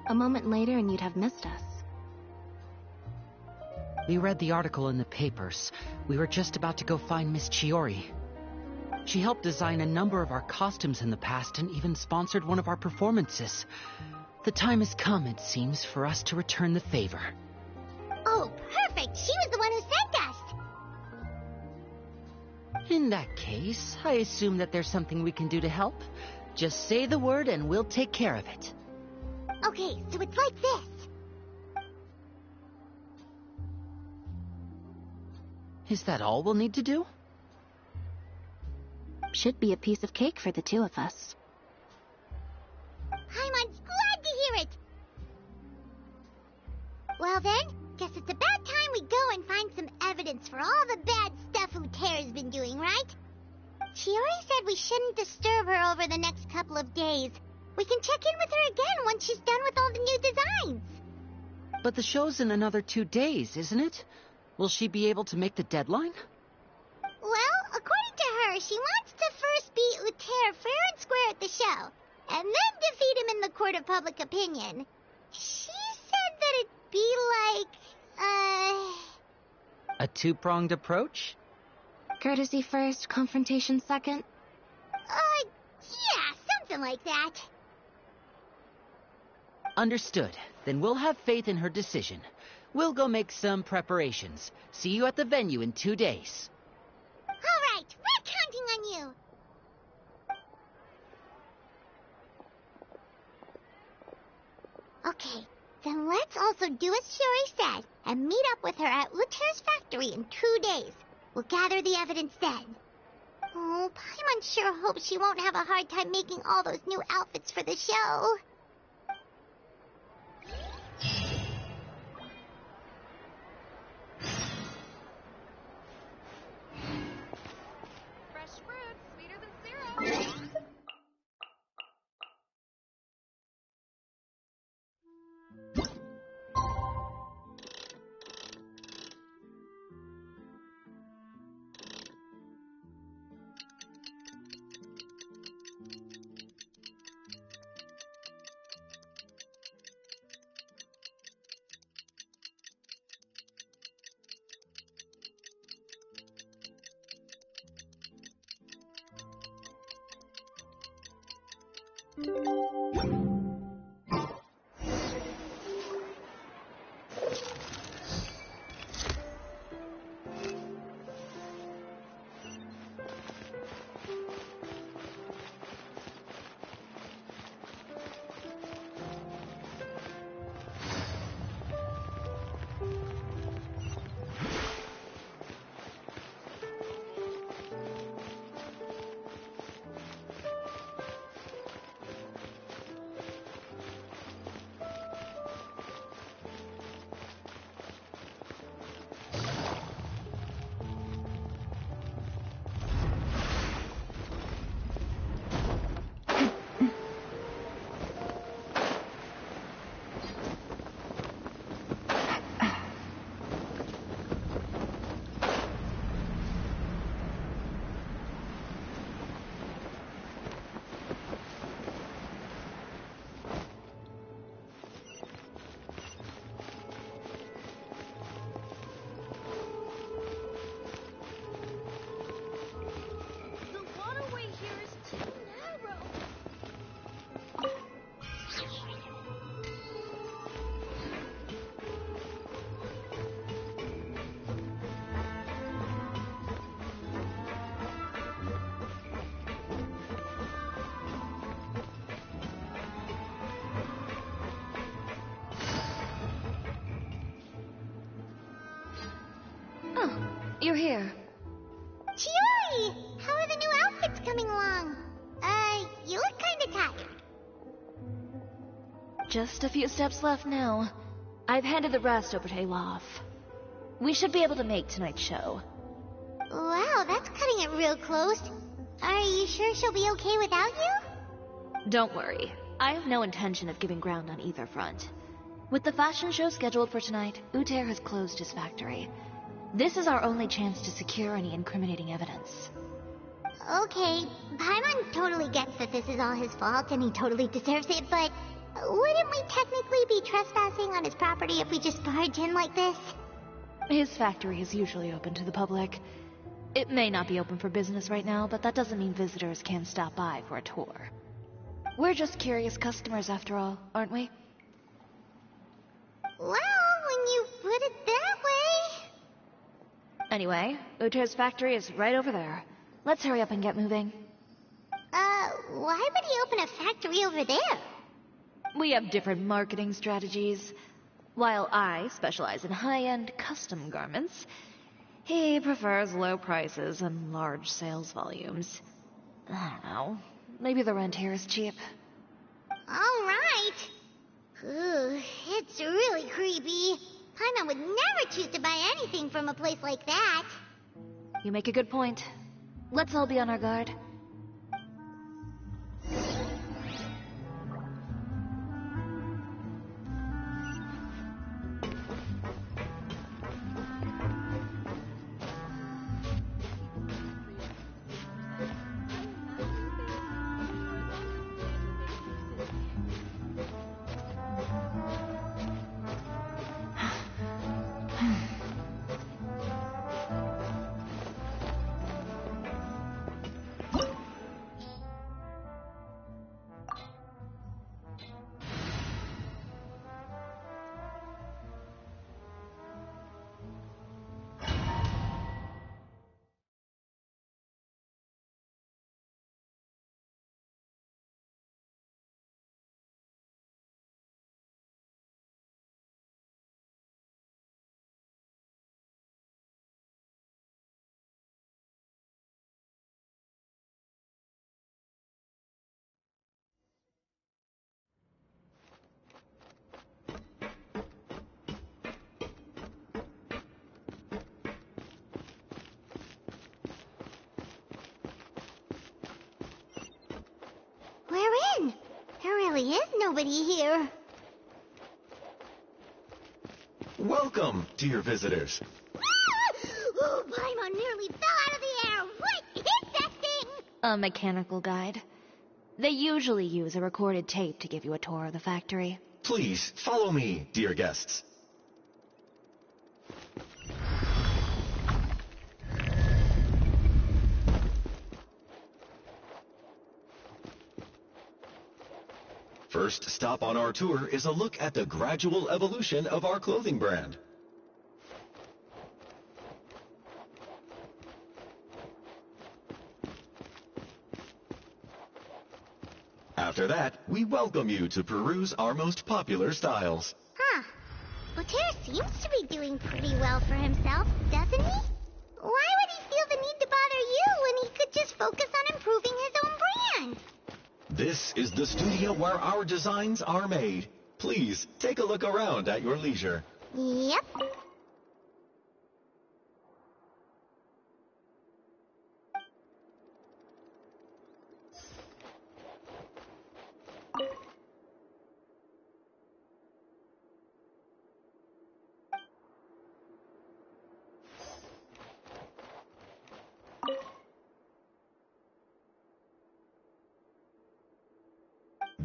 A moment later and you'd have missed us. We read the article in the papers. We were just about to go find Miss Chiori. She helped design a number of our costumes in the past and even sponsored one of our performances. The time has come, it seems, for us to return the favor. Oh, perfect! She was the one who sent us! In that case, I assume that there's something we can do to help. Just say the word and we'll take care of it. Okay, so it's like this. Is that all we'll need to do? Should be a piece of cake for the two of us. Paimon's glad to hear it. Well then, guess it's about time we go and find some evidence for all the bad stuff Uterra's been doing, right? Chiori said we shouldn't disturb her over the next couple of days. We can check in with her again once she's done with all the new designs. But the show's in another 2 days, isn't it? Will she be able to make the deadline? Well, according to her, she wants to first beat Uter fair and square at the show, and then defeat him in the court of public opinion. She said that it'd be like, A two-pronged approach? Courtesy first, confrontation second? Yeah, something like that. Understood. Then we'll have faith in her decision. We'll go make some preparations. See you at the venue in 2 days. All right, we're counting on you. Okay, then let's also do as Shiori said and meet up with her at Uter's factory in 2 days. We'll gather the evidence then. Oh, Paimon sure hopes she won't have a hard time making all those new outfits for the show. Fresh fruit, sweeter than syrup. You're here. Chiori! How are the new outfits coming along? You look kinda tired. Just a few steps left now. I've handed the rest over to Ayla off. We should be able to make tonight's show. Wow, that's cutting it real close. Are you sure she'll be okay without you? Don't worry. I have no intention of giving ground on either front. With the fashion show scheduled for tonight, Uter has closed his factory. This is our only chance to secure any incriminating evidence. Okay, Paimon totally gets that this is all his fault and he totally deserves it, but wouldn't we technically be trespassing on his property if we just barge in like this? His factory is usually open to the public. It may not be open for business right now, but that doesn't mean visitors can't stop by for a tour. We're just curious customers after all, aren't we? Well, when you put it that way... Anyway, Uter's factory is right over there. Let's hurry up and get moving. Why would he open a factory over there? We have different marketing strategies. While I specialize in high-end custom garments, he prefers low prices and large sales volumes. I don't know. Maybe the rent here is cheap. All right. Ooh, it's really creepy. Paimon would never choose to buy anything from a place like that. You make a good point. Let's all be on our guard. really is nobody here. Welcome, dear visitors. Oh, Paimon nearly fell out of the air. What is that thing? A mechanical guide. They usually use a recorded tape to give you a tour of the factory. Please, follow me, dear guests. First stop on our tour is a look at the gradual evolution of our clothing brand. After that, we welcome you to peruse our most popular styles. Huh. Uter seems to be doing pretty well for himself, doesn't he? Why would he feel the need to bother you when he could just focus on improving his own brand? This is the studio where our designs are made. Please, take a look around at your leisure. Yep.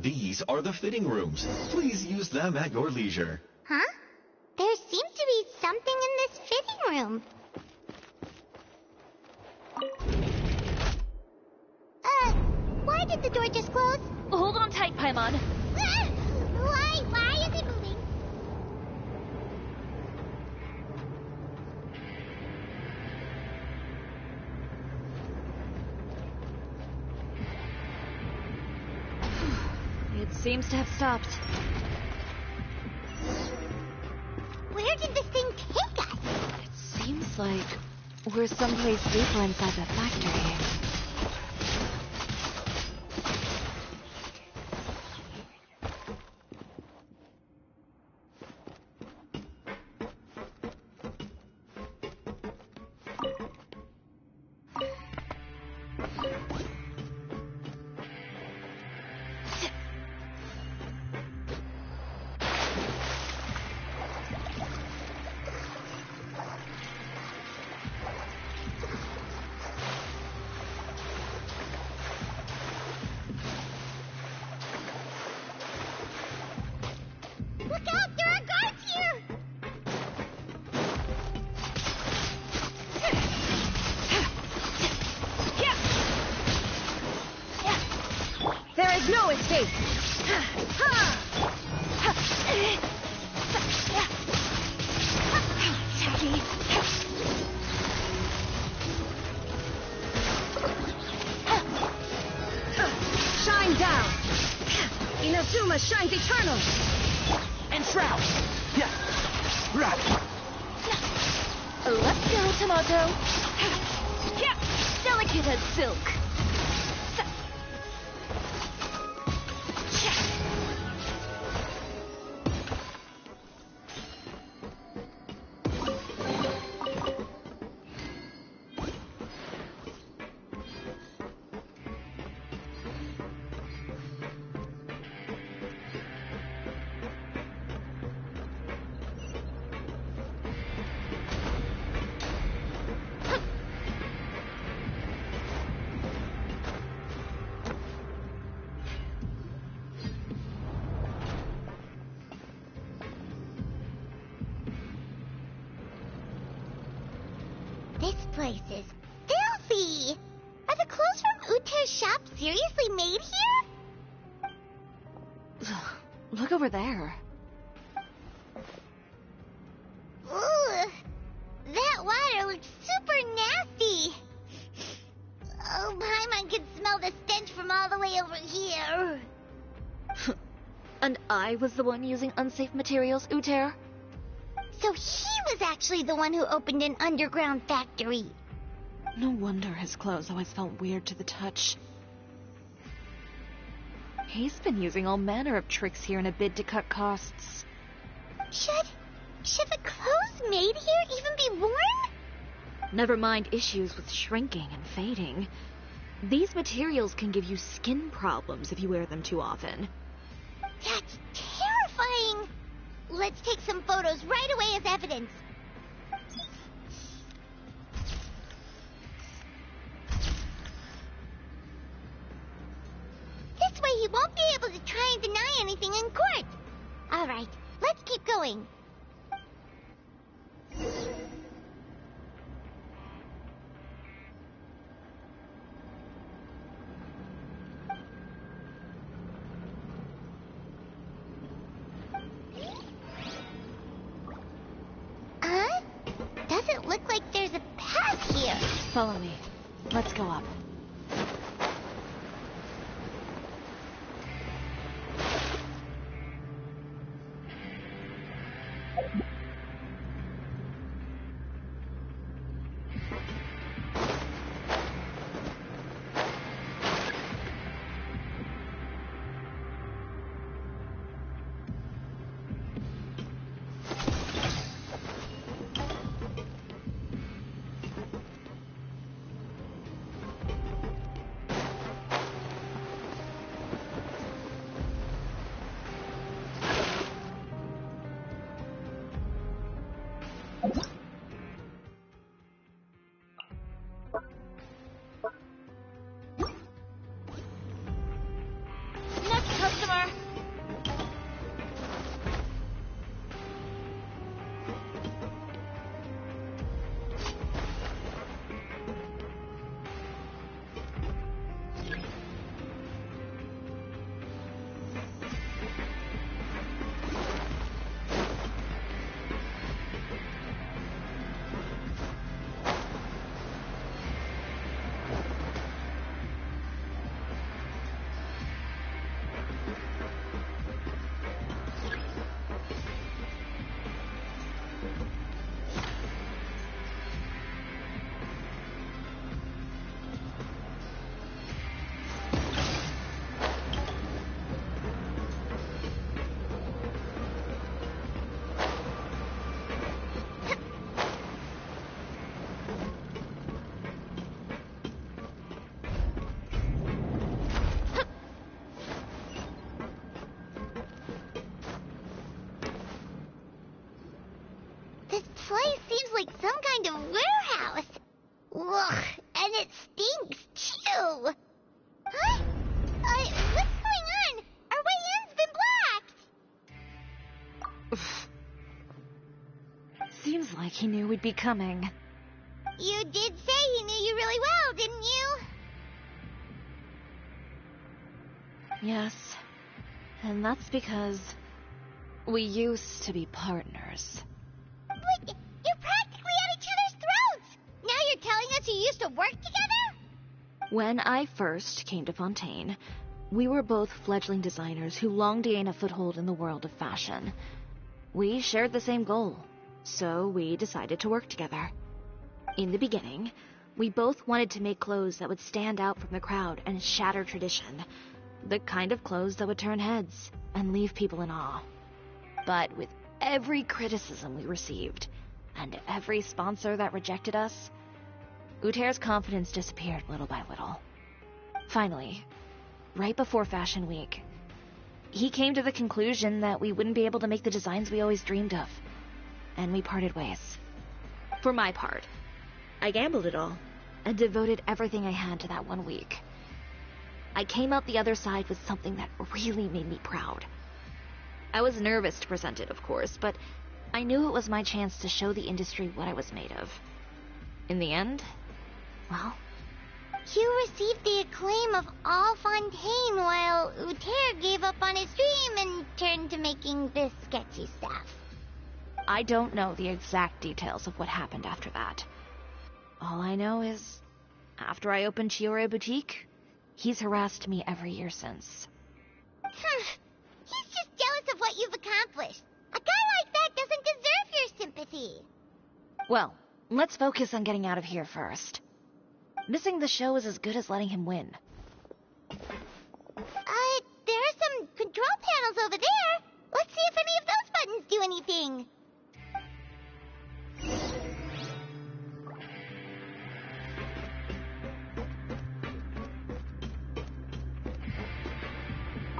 These are the fitting rooms. Please use them at your leisure. Huh? There seems to be something in this fitting room. Why did the door just close? Hold on tight, Paimon. Why is it moving? It seems to have stopped. Where did this thing take us? It seems like we're someplace deeper inside the factory. Look out! There are guards here! There is no escape! Tacky! Shine down! Inazuma shines eternal! And Shroud! Yeah! Right! Let's go, Tomato! Delicate as silk! This place is filthy! Are the clothes from Uter's shop seriously made here? Look over there. Ooh, that water looks super nasty. Oh, Paimon can smell the stench from all the way over here. And I was the one using unsafe materials, Uter? So he was actually the one who opened an underground factory. No wonder his clothes always felt weird to the touch. He's been using all manner of tricks here in a bid to cut costs. Should the clothes made here even be worn? Never mind issues with shrinking and fading. These materials can give you skin problems if you wear them too often. That's terrifying! Let's take some photos right away as evidence. This way he won't be able to try and deny anything in court. All right, let's keep going. Huh? Doesn't look like there's a path here. Follow me. Let's go up. Next customer! This place seems like some kind of warehouse. Ugh, and it stinks, too. Huh? What's going on? Our way in's been blocked. Seems like he knew we'd be coming. You did say he knew you really well, didn't you? Yes. And that's because we used to be partners. But you're practically at each other's throats. Now you're telling us you used to work together? When I first came to Fontaine, we were both fledgling designers who longed to gain a foothold in the world of fashion. We shared the same goal, so we decided to work together. In the beginning, we both wanted to make clothes that would stand out from the crowd and shatter tradition. The kind of clothes that would turn heads and leave people in awe. But with every criticism we received, and every sponsor that rejected us, Uter's confidence disappeared little by little. Finally, right before Fashion Week, he came to the conclusion that we wouldn't be able to make the designs we always dreamed of, and we parted ways. For my part, I gambled it all, and devoted everything I had to that 1 week. I came out the other side with something that really made me proud. I was nervous to present it, of course, but I knew it was my chance to show the industry what I was made of. In the end, well... You received the acclaim of all Fontaine while Uter gave up on his dream and turned to making this sketchy stuff. I don't know the exact details of what happened after that. All I know is, after I opened Chiore Boutique, he's harassed me every year since. He's just jealous of what you've accomplished. A guy like that doesn't deserve your sympathy. Well, let's focus on getting out of here first. Missing the show is as good as letting him win. There are some control panels over there. Let's see if any of those buttons do anything.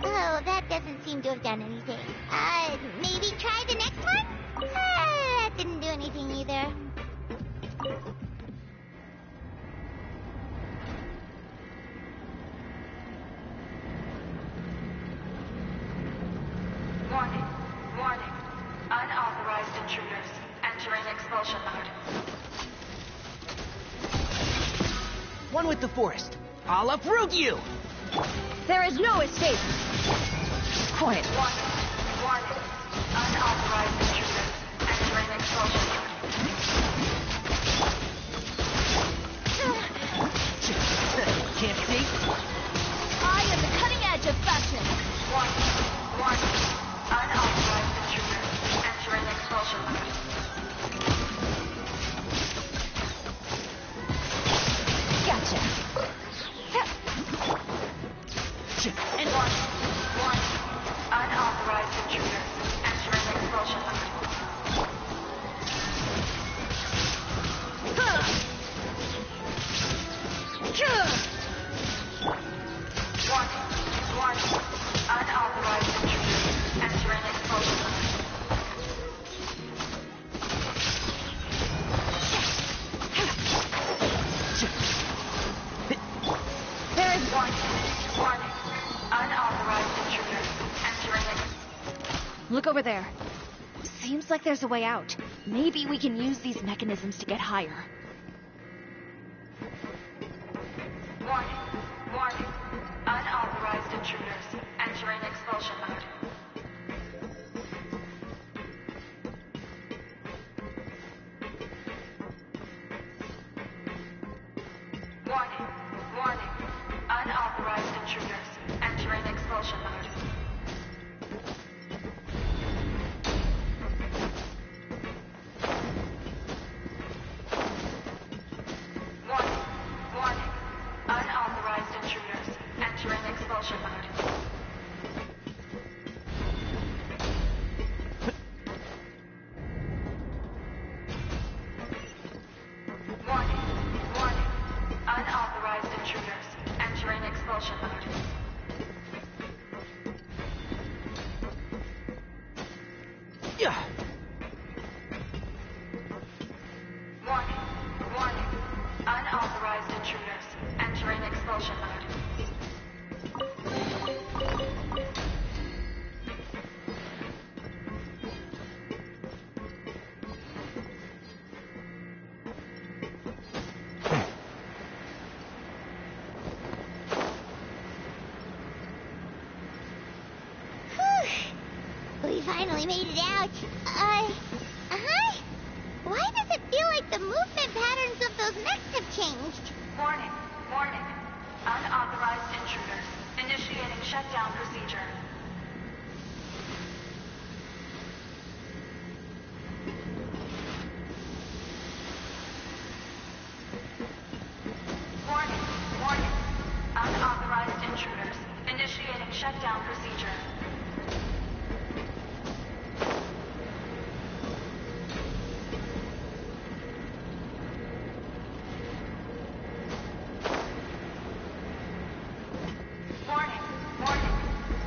Oh, that doesn't seem to have done anything. Maybe try the next one? That didn't do anything either. Warning. Warning. Unauthorized intruders entering expulsion mode. One with the forest. I'll uproot you! There is no escape! Quiet. Warning. Unauthorized intruders entering expulsion mode. Can't see? I am the cutting edge of fashion! Warning. Unauthorized intruders entering expulsion mode. Gotcha! And warning. Unauthorized intruders entering expulsion mode. Warning. Unauthorized intruders entering expulsion mode. There is Warning. Unauthorized intruders entering Look over there. Seems like there's a way out. Maybe we can use these mechanisms to get higher. Warning. Unauthorized intruders entering expulsion mode. Warning. Unauthorized intruders entering expulsion mode. Warning. Unauthorized intruders entering expulsion mode. Warning. Unauthorized intruders entering expulsion mode. Yeah. Warning. Unauthorized intruders entering expulsion mode. We finally made it out. Hi? Why does it feel like the movement patterns of those mechs have changed? Warning. Unauthorized intruders initiating shutdown procedure. Warning. Unauthorized intruders initiating shutdown procedure. Warning.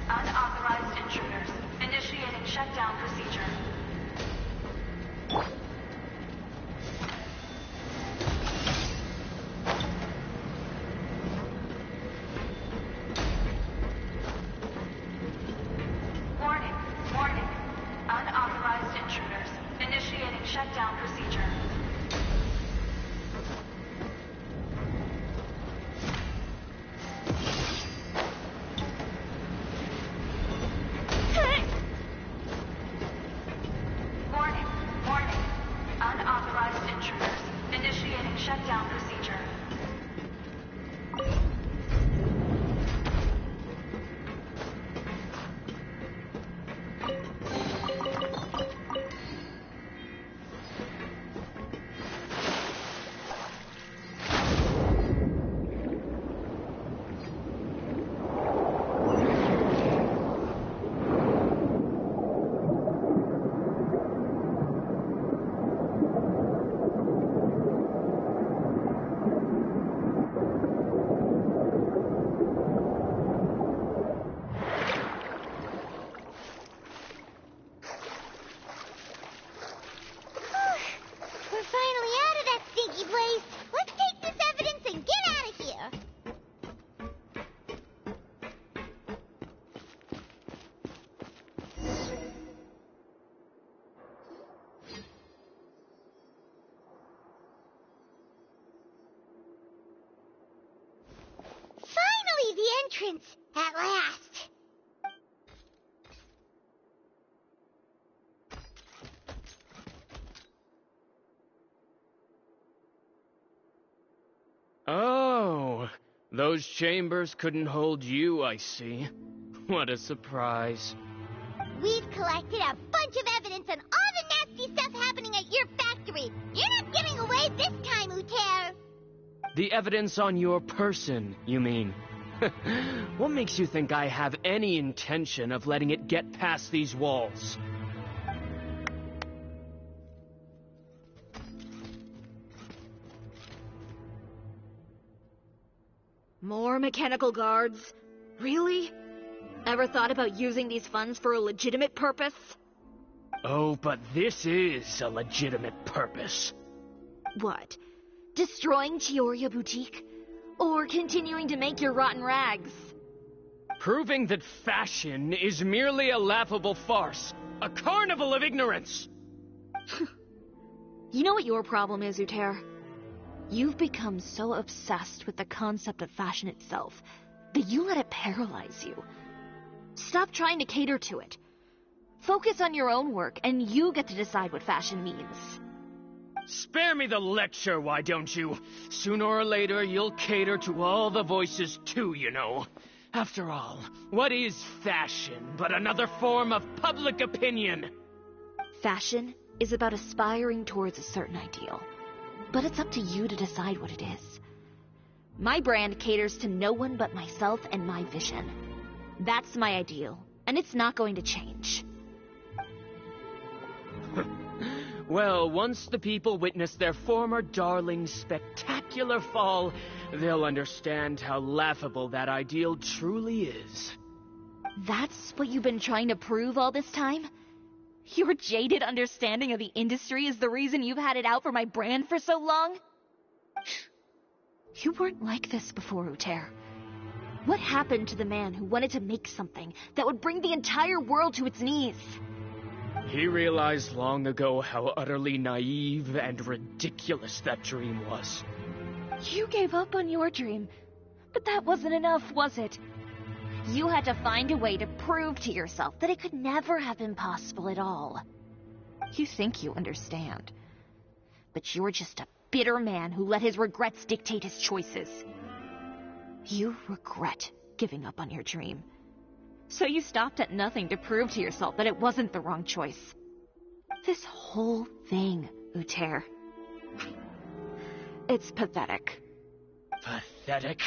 Unauthorized intruders initiating shutdown procedure. entrance, at last. Oh, those chambers couldn't hold you, I see. What a surprise. We've collected a bunch of evidence on all the nasty stuff happening at your factory. You're not getting away this time, Uter. The evidence on your person, you mean? What makes you think I have any intention of letting it get past these walls? More mechanical guards? Really? Ever thought about using these funds for a legitimate purpose? Oh, but this is a legitimate purpose. What? Destroying Chioria Boutique? Or continuing to make your rotten rags? Proving that fashion is merely a laughable farce. A carnival of ignorance! You know what your problem is, Uter? You've become so obsessed with the concept of fashion itself that you let it paralyze you. Stop trying to cater to it. Focus on your own work, and you get to decide what fashion means. Spare me the lecture, why don't you? Sooner or later, you'll cater to all the voices too, you know. After all, what is fashion but another form of public opinion? Fashion is about aspiring towards a certain ideal. But it's up to you to decide what it is. My brand caters to no one but myself and my vision. That's my ideal, and it's not going to change. Well, once the people witness their former darling's spectacular fall, they'll understand how laughable that ideal truly is. That's what you've been trying to prove all this time? Your jaded understanding of the industry is the reason you've had it out for my brand for so long? You weren't like this before, Uter. What happened to the man who wanted to make something that would bring the entire world to its knees? He realized long ago how utterly naive and ridiculous that dream was. You gave up on your dream, but that wasn't enough, was it? You had to find a way to prove to yourself that it could never have been possible at all. You think you understand, but you're just a bitter man who let his regrets dictate his choices. You regret giving up on your dream. So you stopped at nothing to prove to yourself that it wasn't the wrong choice. This whole thing, Uter. It's pathetic. Pathetic?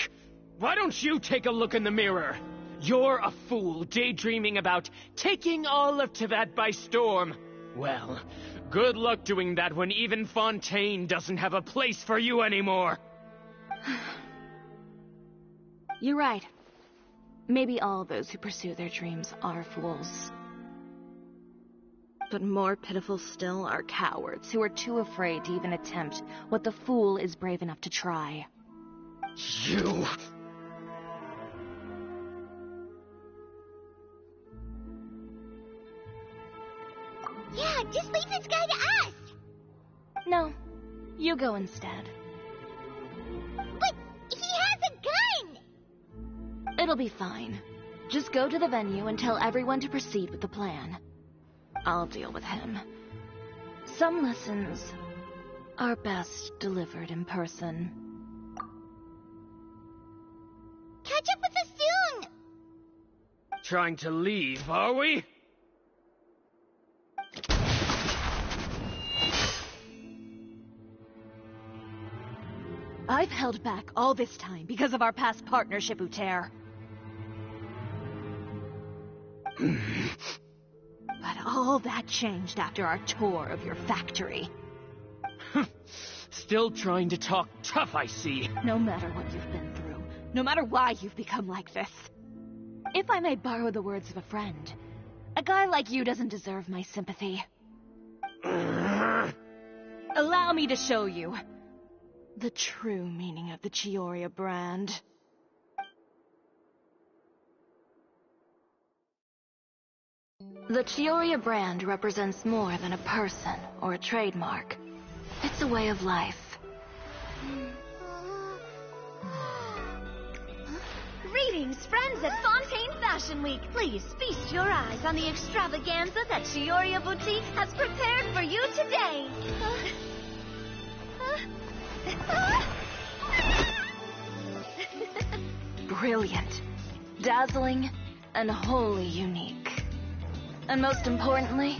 Why don't you take a look in the mirror? You're a fool daydreaming about taking all of Tibet by storm. Well, good luck doing that when even Fontaine doesn't have a place for you anymore. You're right. Maybe all those who pursue their dreams are fools. But more pitiful still are cowards who are too afraid to even attempt what the fool is brave enough to try. You... Yeah, just leave this guy to us! No, you go instead. But he has a gun! It'll be fine. Just go to the venue and tell everyone to proceed with the plan. I'll deal with him. Some lessons are best delivered in person. Catch up with us soon! Trying to leave, are we? I've held back all this time because of our past partnership, Uter. But all that changed after our tour of your factory. Still trying to talk tough, I see. No matter what you've been through, no matter why you've become like this. If I may borrow the words of a friend, a guy like you doesn't deserve my sympathy. Allow me to show you the true meaning of the Chioria brand. The Chioria brand represents more than a person or a trademark. It's a way of life. Greetings! Greetings, friends at Fontaine Fashion Week. Please feast your eyes on the extravaganza that Chioria Boutique has prepared for you today. Brilliant, dazzling, and wholly unique. And most importantly,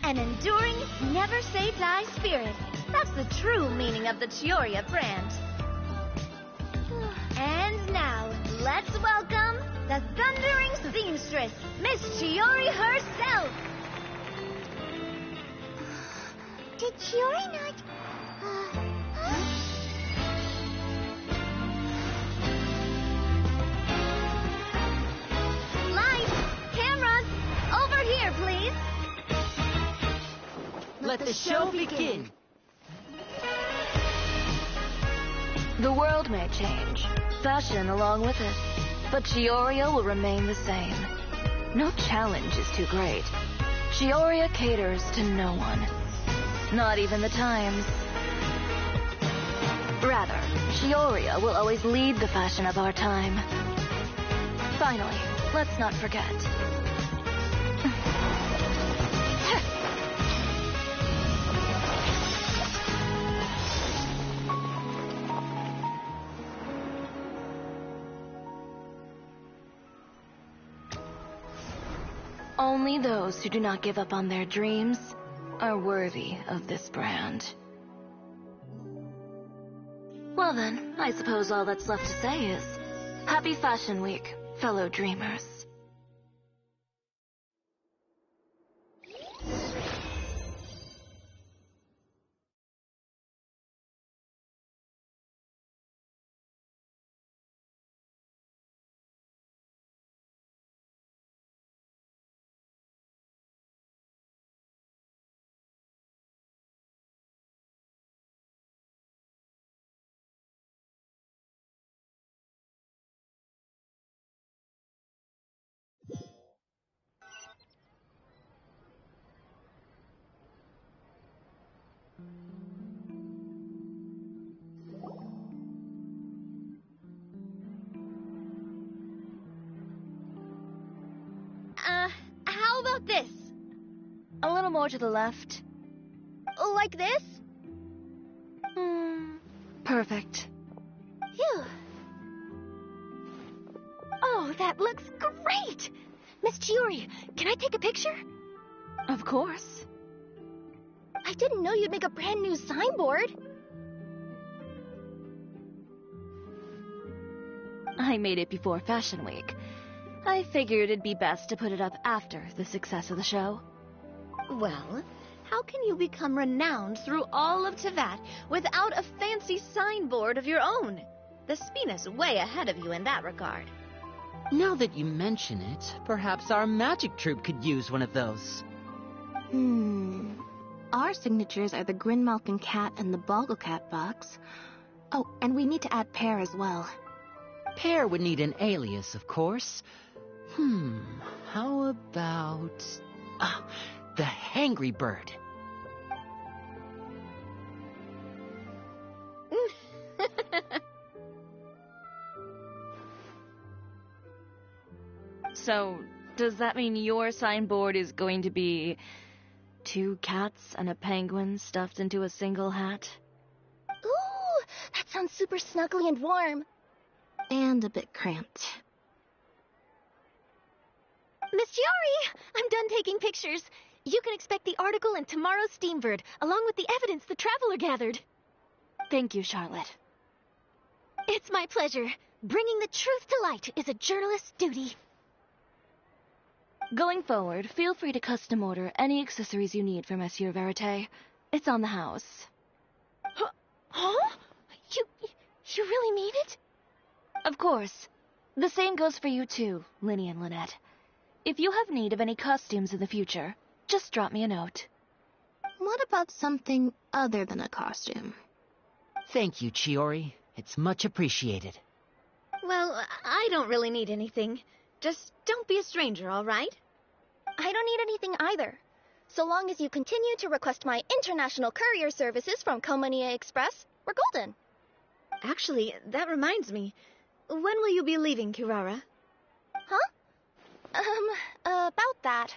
an enduring, never-say-die spirit. That's the true meaning of the Chioria brand. And now, let's welcome the thundering seamstress, Miss Chiori herself. Did Chiori not... Lights, cameras, over here, please. Let the show begin. The world may change, fashion along with it, but Chioria will remain the same. No challenge is too great. Chioria caters to no one, not even the times. Rather, Chioria will always lead the fashion of our time. Finally, let's not forget. Only those who do not give up on their dreams are worthy of this brand. Well then, I suppose all that's left to say is, Happy Fashion Week, fellow dreamers. How about this? A little more to the left. Like this? Perfect. Phew. Oh, that looks great! Miss Chiori, can I take a picture? Of course. I didn't know you'd make a brand new signboard. I made it before Fashion Week. I figured it'd be best to put it up after the success of the show. Well, how can you become renowned through all of Tevat without a fancy signboard of your own? The Spina's way ahead of you in that regard. Now that you mention it, perhaps our magic troupe could use one of those. Our signatures are the Grinmalkin Cat and the Bogglecat box. Oh, and we need to add Pear as well. Pear would need an alias, of course. How about... the Hangry Bird. So, does that mean your signboard is going to be 2 cats and a penguin stuffed into a single hat? Ooh, that sounds super snuggly and warm. And a bit cramped. Miss Chiori, I'm done taking pictures. You can expect the article in tomorrow's Steambird, along with the evidence the Traveler gathered. Thank you, Charlotte. It's my pleasure. Bringing the truth to light is a journalist's duty. Going forward, feel free to custom order any accessories you need for Monsieur Verite. It's on the house. Huh? You really mean it? Of course. The same goes for you too, Linny and Lynette. If you have need of any costumes in the future, just drop me a note. What about something other than a costume? Thank you, Chiori. It's much appreciated. Well, I don't really need anything. Just don't be a stranger, all right? I don't need anything either. So long as you continue to request my international courier services from Komania Express, we're golden. Actually, that reminds me. When will you be leaving, Kirara? Huh? About that.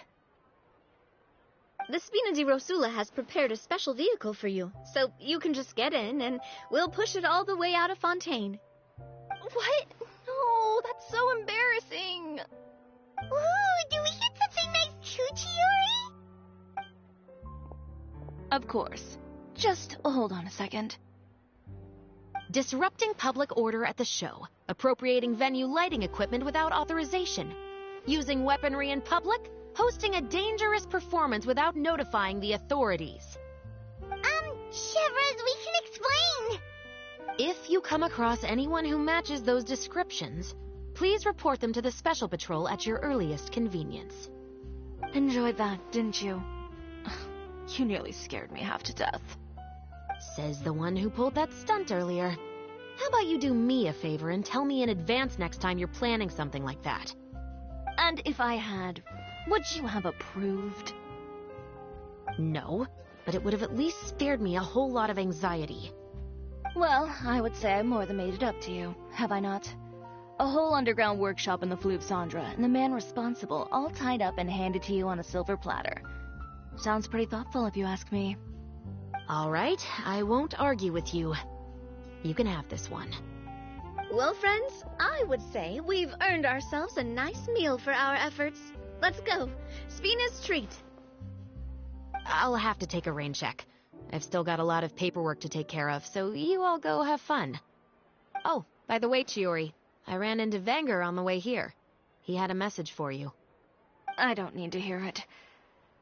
The Spina di Rosula has prepared a special vehicle for you, so you can just get in and we'll push it all the way out of Fontaine. What? No, that's so embarrassing. Ooh, do we get something nice too, Chiori? Of course. Just hold on a second. Disrupting public order at the show, appropriating venue lighting equipment without authorization, using weaponry in public, hosting a dangerous performance without notifying the authorities. Shivers, we can explain. If you come across anyone who matches those descriptions, please report them to the Special Patrol at your earliest convenience. Enjoyed that, didn't you? You nearly scared me half to death. Says the one who pulled that stunt earlier. How about you do me a favor and tell me in advance next time you're planning something like that? And if I had, would you have approved? No, but it would have at least spared me a whole lot of anxiety. Well, I would say I more than made it up to you, have I not? A whole underground workshop in the Fleuve Cendra, and the man responsible all tied up and handed to you on a silver platter. Sounds pretty thoughtful if you ask me. All right, I won't argue with you. You can have this one. Well, friends, I would say we've earned ourselves a nice meal for our efforts. Let's go. Spina's treat. I'll have to take a rain check. I've still got a lot of paperwork to take care of, so you all go have fun. Oh, by the way, Chiori, I ran into Vanger on the way here. He had a message for you. I don't need to hear it.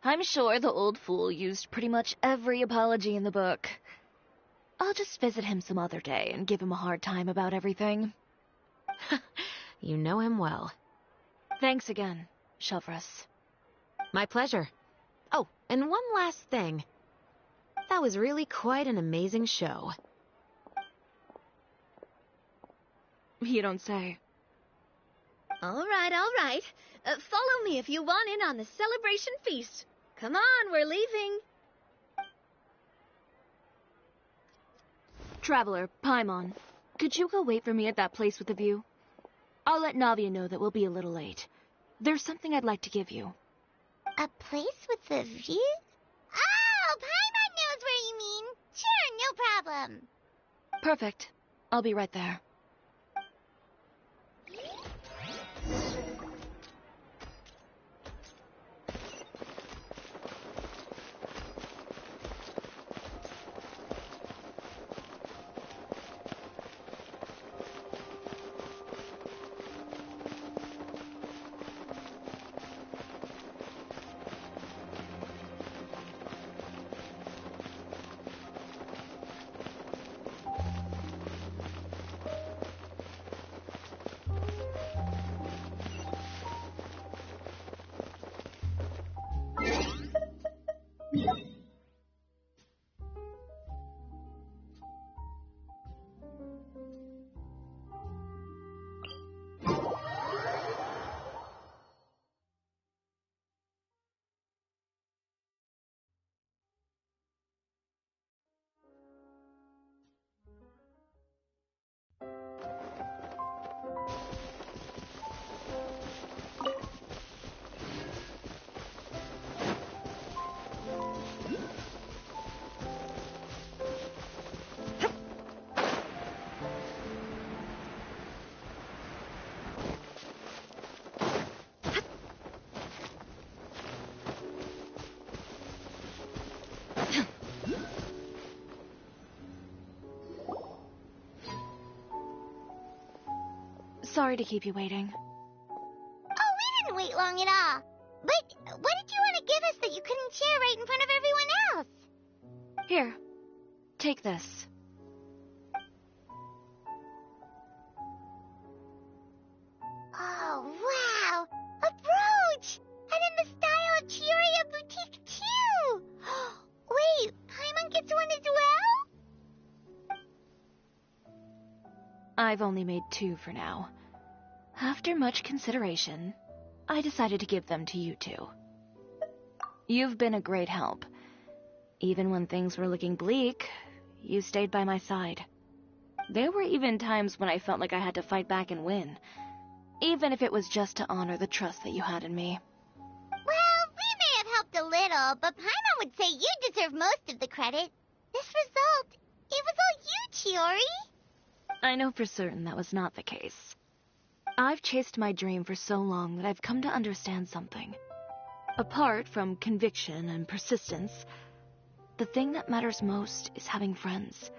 I'm sure the old fool used pretty much every apology in the book. I'll just visit him some other day and give him a hard time about everything. You know him well. Thanks again, Shovras. My pleasure. Oh, and one last thing. That was really quite an amazing show. You don't say. All right. Follow me if you want in on the celebration feast. Come on, we're leaving. Traveler, Paimon, could you go wait for me at that place with the view? I'll let Navia know that we'll be a little late. There's something I'd like to give you. A place with a view? Oh, Paimon knows where you mean. Sure, no problem. Perfect. I'll be right there. Sorry to keep you waiting. Oh, we didn't wait long at all. But what did you want to give us that you couldn't share right in front of everyone else? Here, take this. Oh, wow! A brooch! And in the style of Chioria Boutique, too! Wait, Paimon gets one as well? I've only made 2 for now. After much consideration, I decided to give them to you two. You've been a great help. Even when things were looking bleak, you stayed by my side. There were even times when I felt like I had to fight back and win, even if it was just to honor the trust that you had in me. Well, we may have helped a little, but Paimon would say you deserve most of the credit. This result, it was all you, Chiori. I know for certain that was not the case. I've chased my dream for so long that I've come to understand something. Apart from conviction and persistence, the thing that matters most is having friends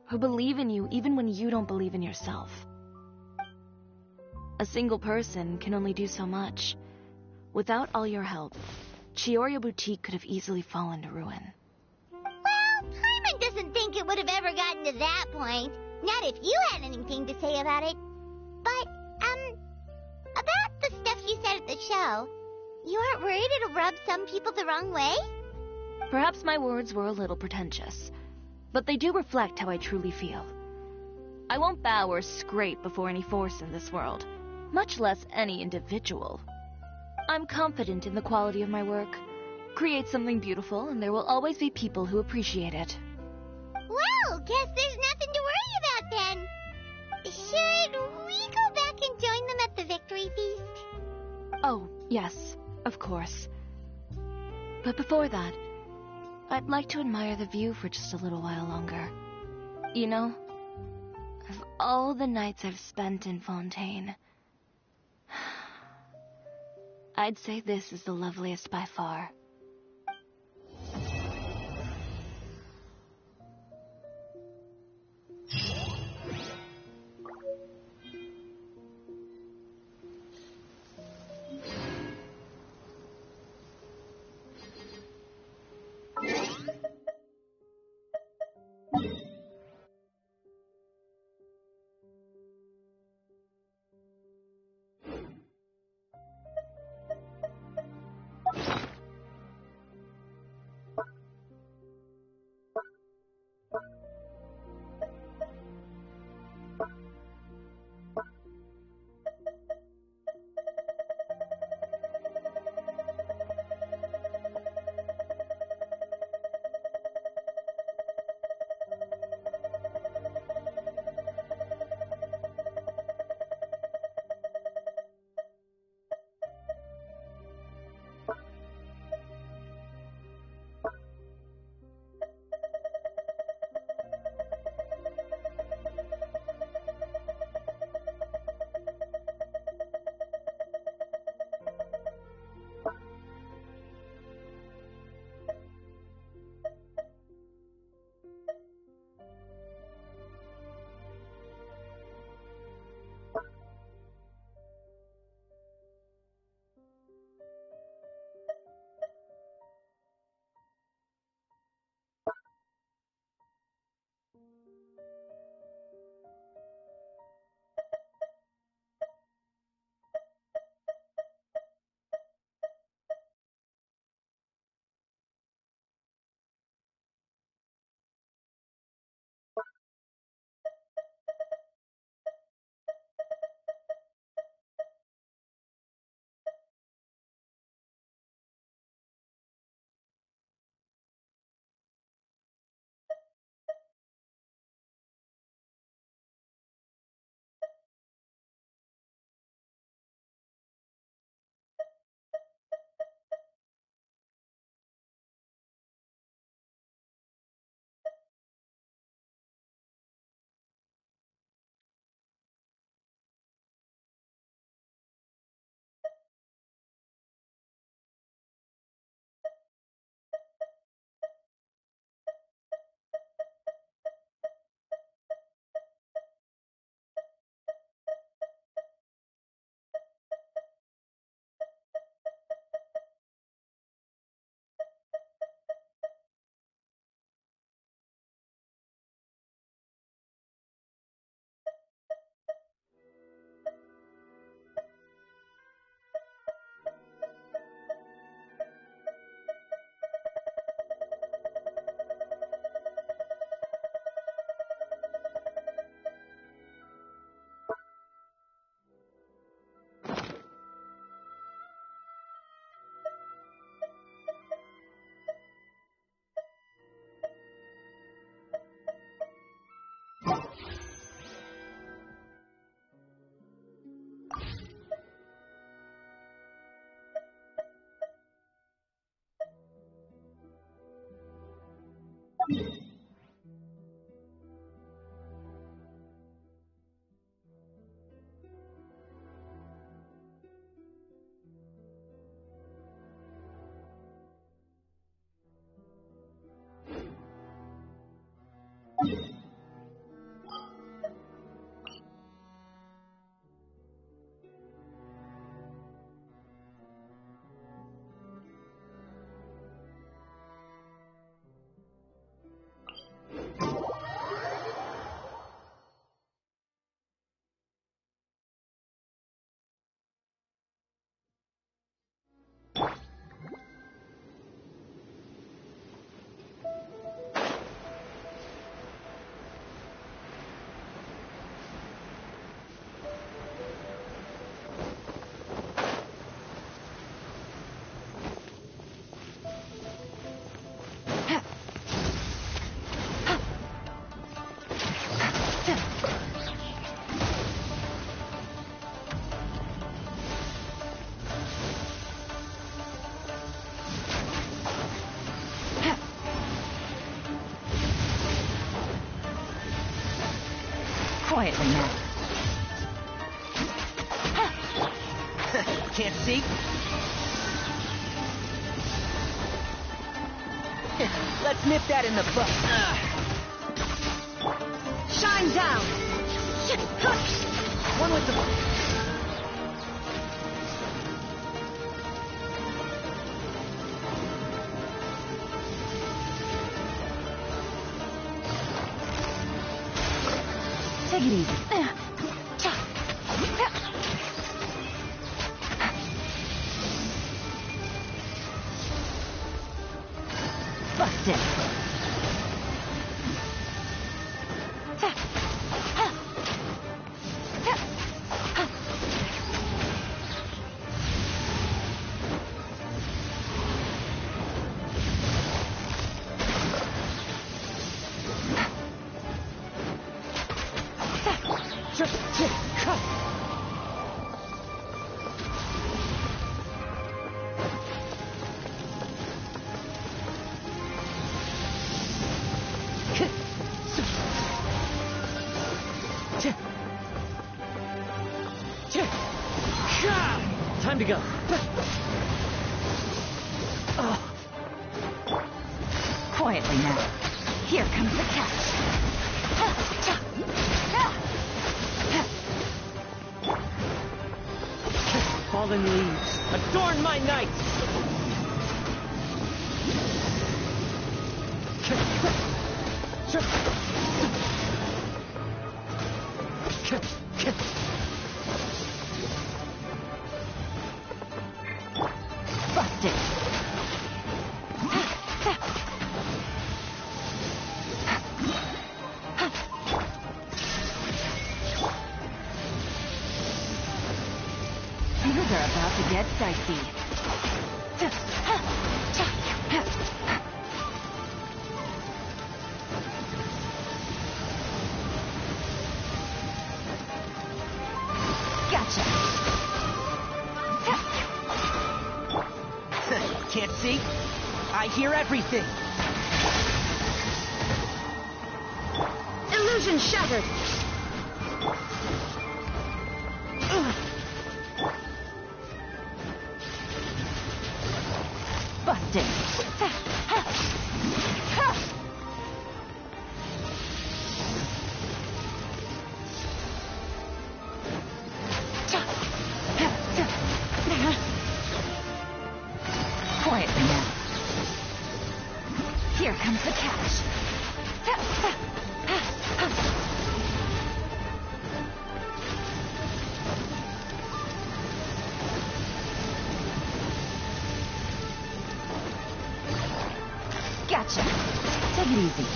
who believe in you even when you don't believe in yourself. A single person can only do so much. Without all your help, Chioriya Boutique could have easily fallen to ruin. Well, Paimon doesn't think it would have ever gotten to that point. Not if you had anything to say about it. But, about the stuff you said at the show, you aren't worried it'll rub some people the wrong way? Perhaps my words were a little pretentious, but they do reflect how I truly feel. I won't bow or scrape before any force in this world, much less any individual. I'm confident in the quality of my work. Create something beautiful, and there will always be people who appreciate it. Well, guess there's nothing to worry about then. Should we go back and join them at the victory feast? Oh, yes, of course. But before that, I'd like to admire the view for just a little while longer. You know, of all the nights I've spent in Fontaine, I'd say this is the loveliest by far. Quietly now. Can't see? Let's nip that in the butt. Shine down! One with the... Take it easy. Busted. Time to go. Quietly now. Here comes the catch. Fallen leaves, adorn my night! Busted. Things are about to get dicey. Gotcha. Can't see? I hear everything. Illusion shattered! Busted. Quietly now. Here comes the catch. Gotcha. Take it easy.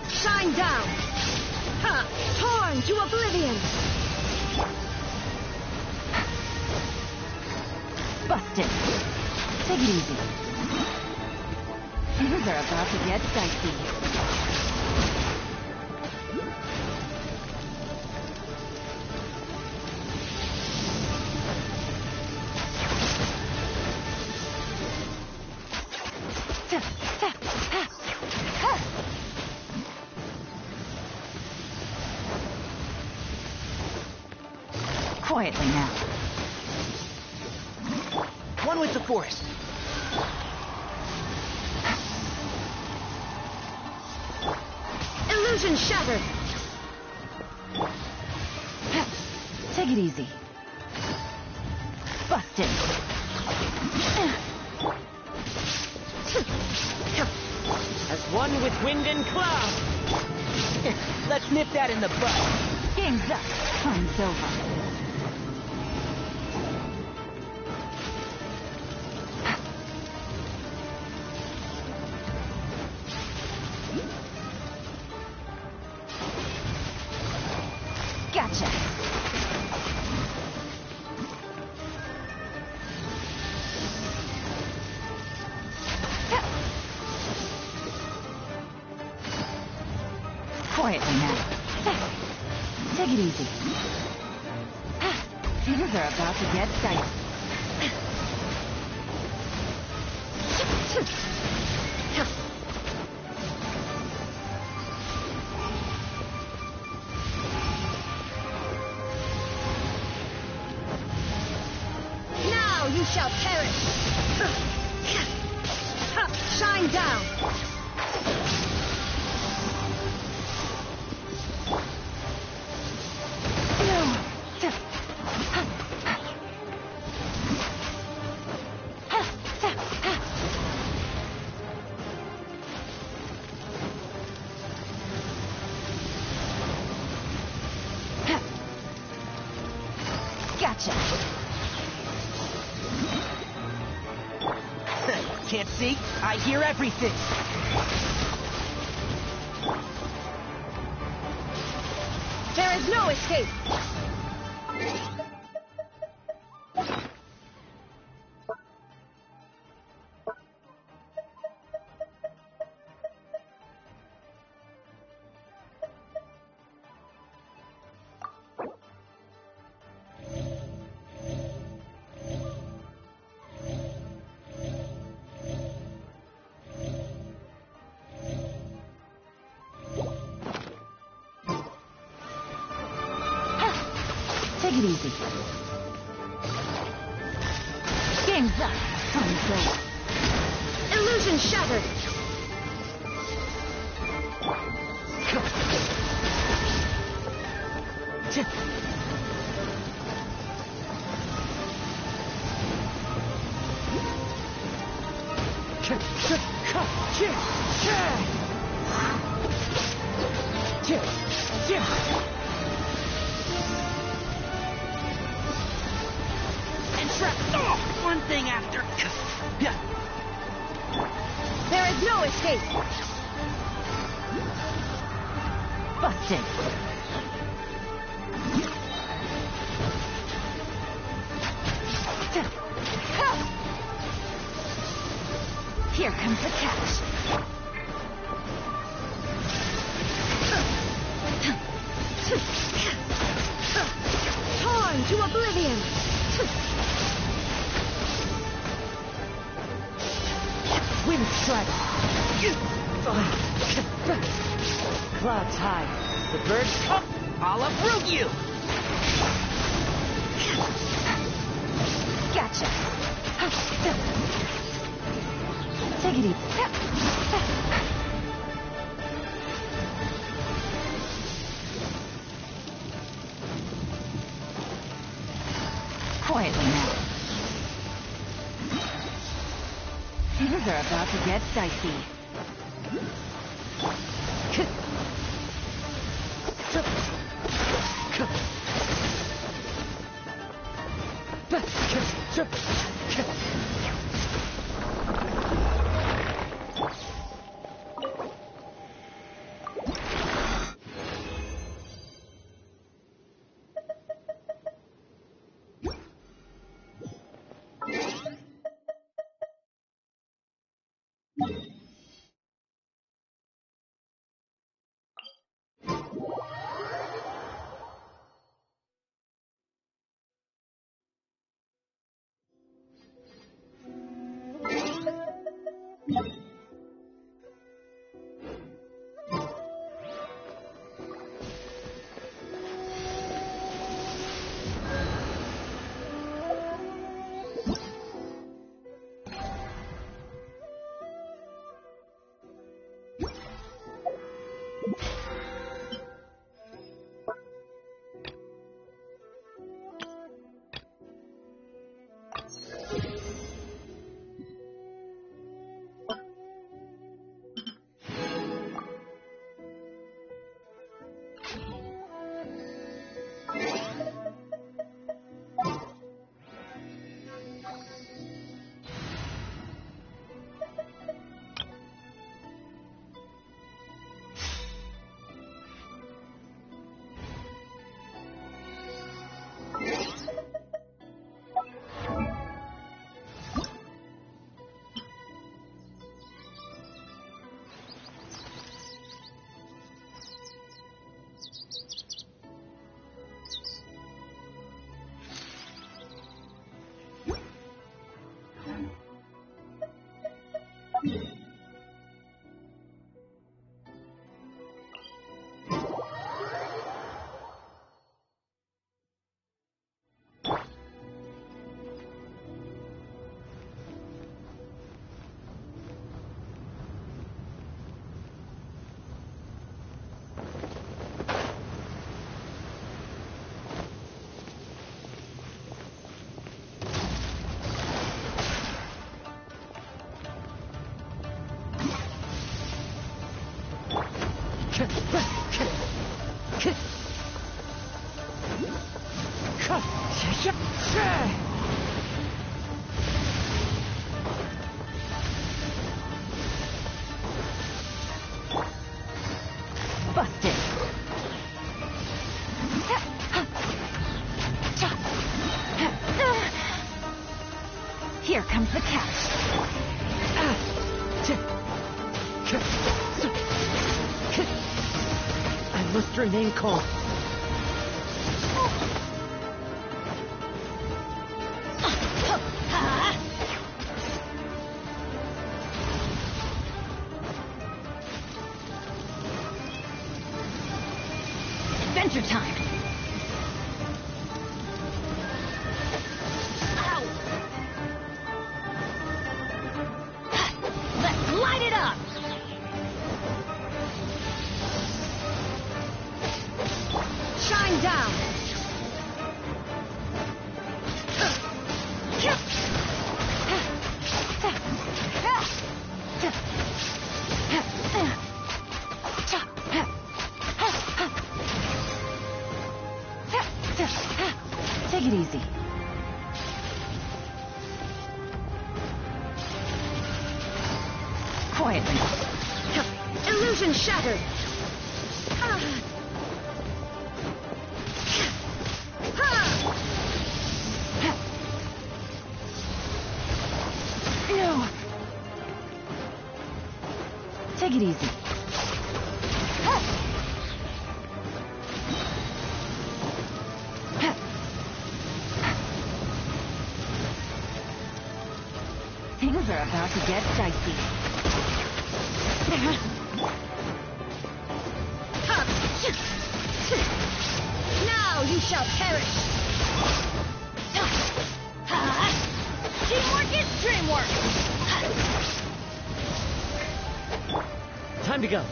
Shine down! Ha! Torn to oblivion! Busted. Take it easy. Things are about to get dicey. Quietly now. One with the forest. Illusion shattered! Take it easy. Busted. As one with wind and cloud. Let's nip that in the butt. Game's up. Time's over. Gotcha. Quietly now. Take it easy. Things are about to get dicey. Now you shall perish! Shine down! Gotcha. Can't see? I hear everything. There is no escape! Take it easy. Game's up. Time to play. Illusion shattered! One thing after. There is no escape! Busted. Here comes the catch. Torn to oblivion! Wind strike. Clouds high. The birds come. I'll uproot you. Gotcha. Take it easy. Quietly now. Things are about to get dicey. Busted. Here comes the catch. I must remain calm. Adventure time. Let's light it up! Shine down! Take it easy. Quietly. Illusion shattered! No. Take it easy. Things are about to get dicey. Now you shall perish! Teamwork is dreamwork! Time to go.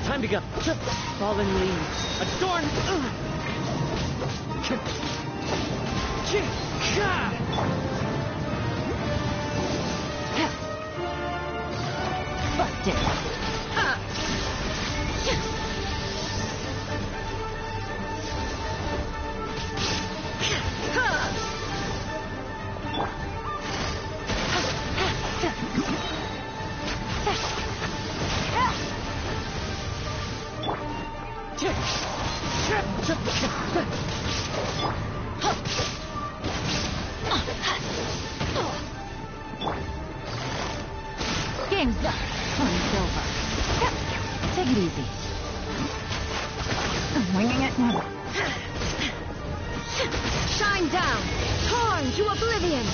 Time to go. Fallen leaves. Adorn. Busted. Game's up. Fun's over. Take it easy. I'm winging it now. Shine down! Torn to oblivion!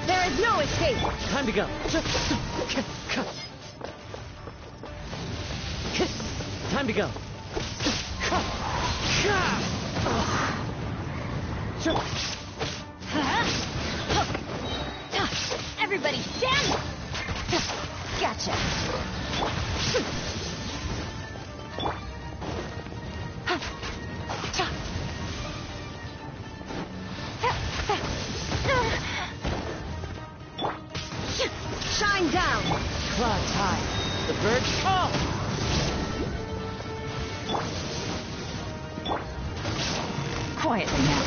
There is no escape! Time to go. Time to go. Everybody stand! Gotcha. Shine down! Clouds high. The birds call. Quietly now.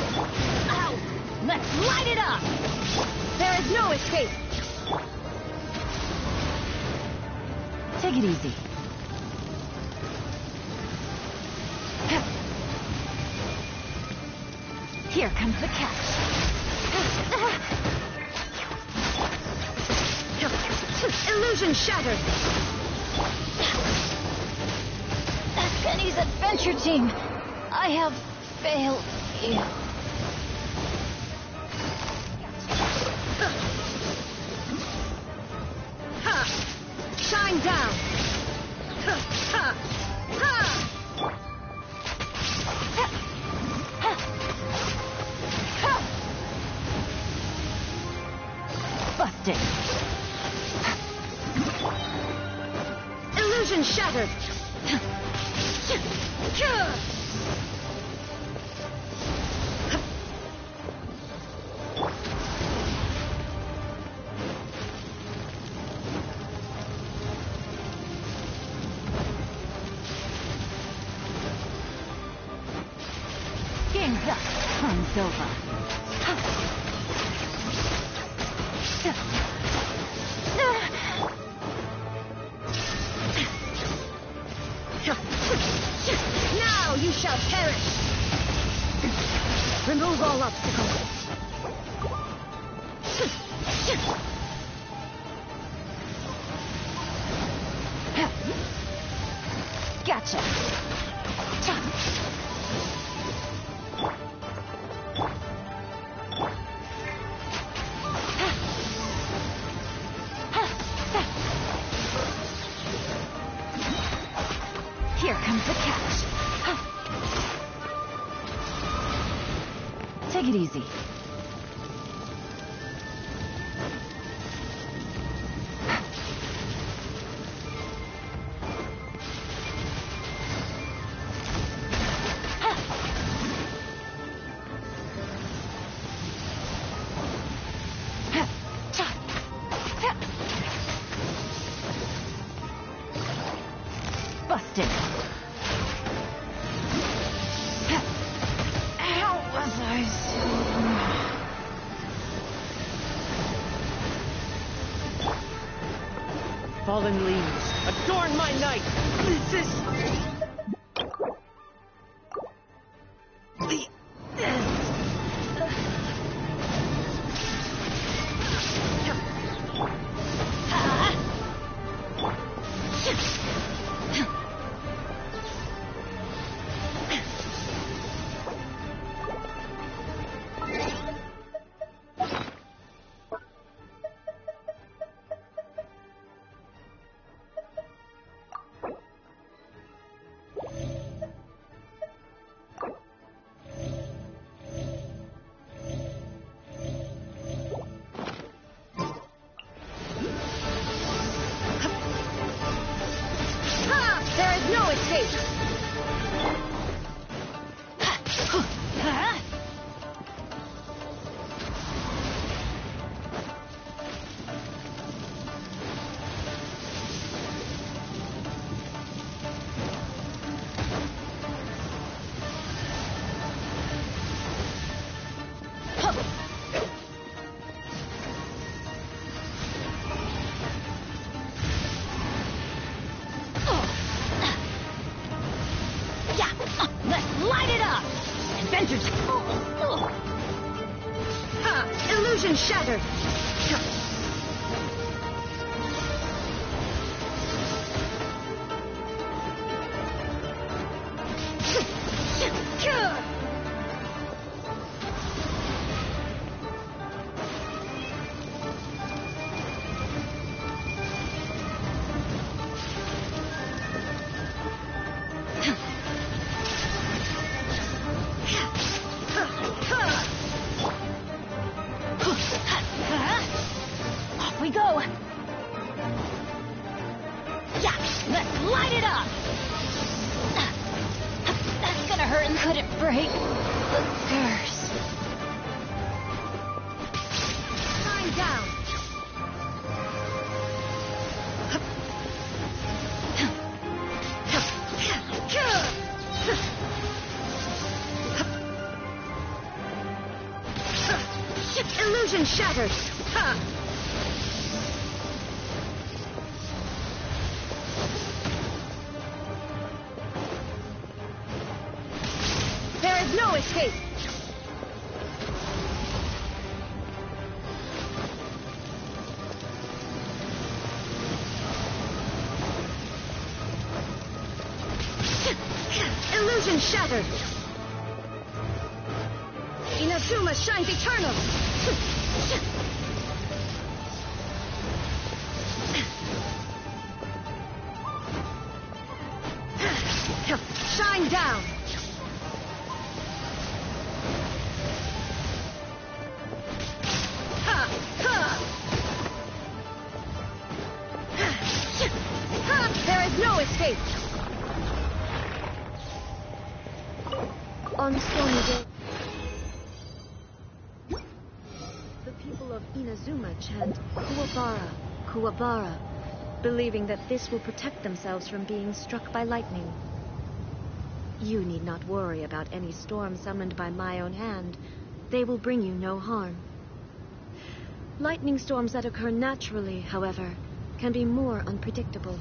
Ow! Let's light it up! There is no escape! Take it easy. Here comes the catch. Illusion shattered! Penny's adventure team, I have failed you. Ha! Shine down! Ha! Ha! Ha! Busted. Illusion shattered! Game's up. Time's over. Now you shall perish! Remove all obstacles. Gotcha. Here comes the catch. Take it easy. Busted. How was I so... Fallen leaves, adorn my night! This is... the end. There is no escape! Light it up! Adventures! Ha! Illusion shattered! Off we go! Yeah, let's light it up! That's gonna hurt, and could it break the curse? Shine down! Illusion shattered! Ha! There is no escape! Illusion shattered! Inazuma shines eternal! Shine down! There is no escape! On stormy day, the people of Inazuma chant Kuwabara, Kuwabara, believing that this will protect themselves from being struck by lightning. You need not worry about any storm summoned by my own hand. They will bring you no harm. Lightning storms that occur naturally, however, can be more unpredictable.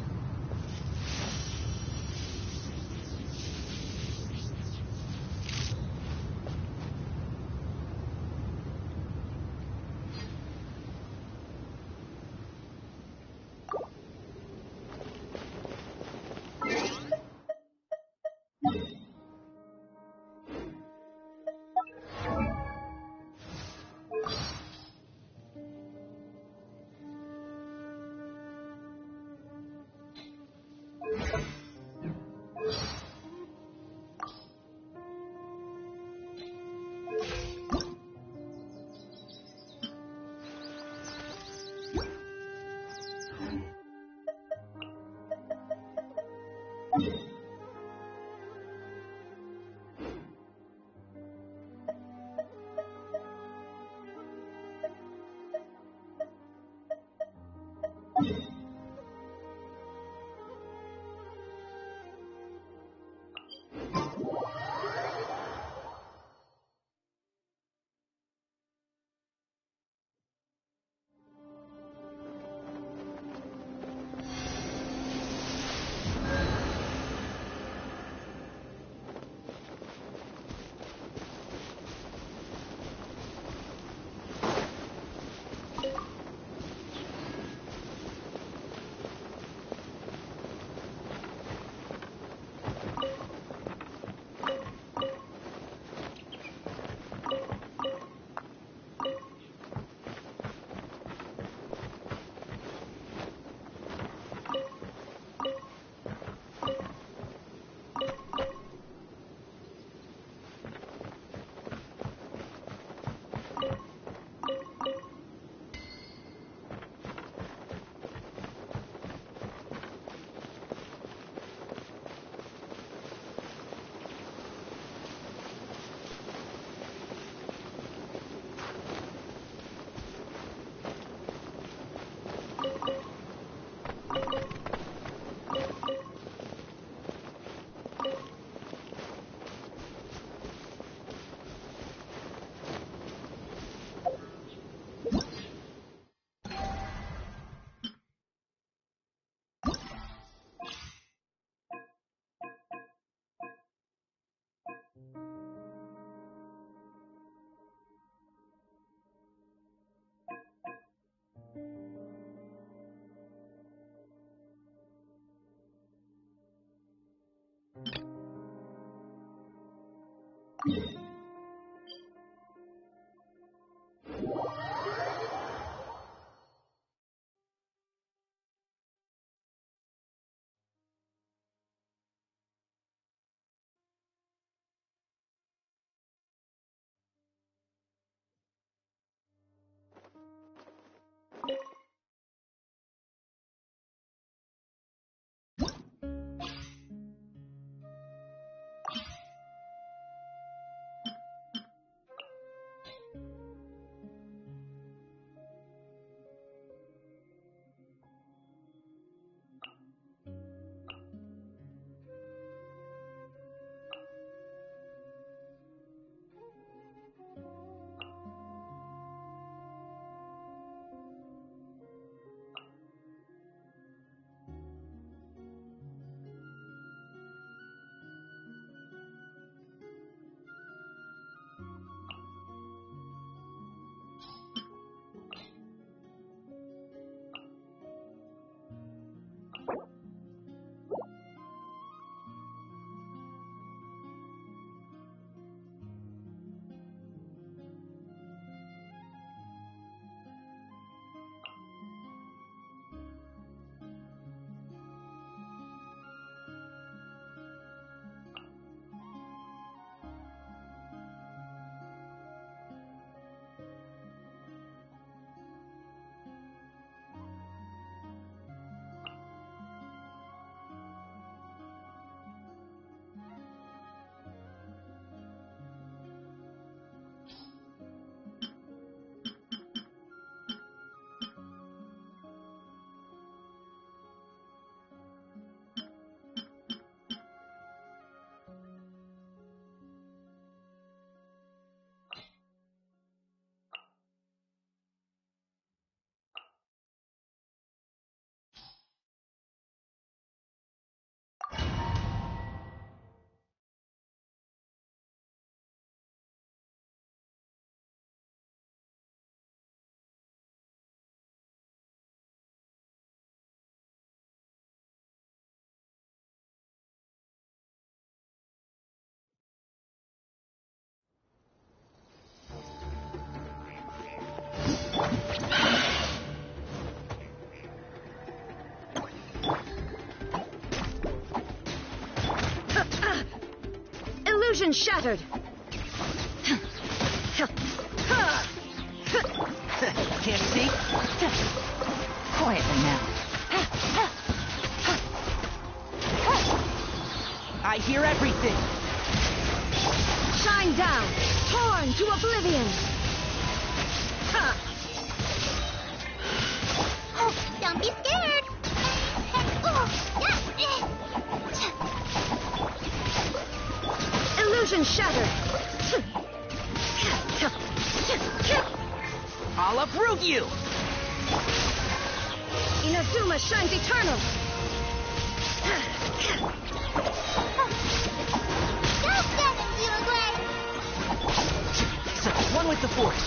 Illusion shattered! Can't see? Quietly now. I hear everything. Shine down! Torn to oblivion! Oh, don't be scared. Illusion shattered! I'll uproot you! Inazuma shines eternal! One with the force.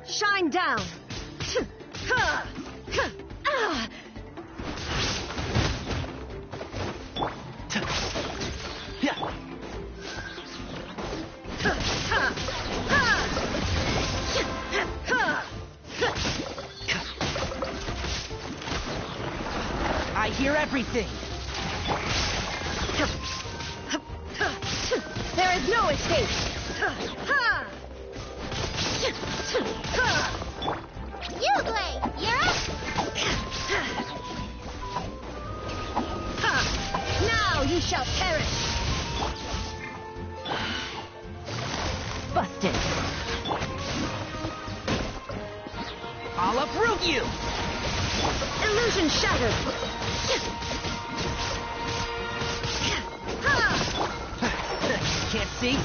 Shine down! I hear everything. There is no escape! Uglay, you're up! Now you shall perish! Busted. I'll uproot you! Illusion shattered! Can't see?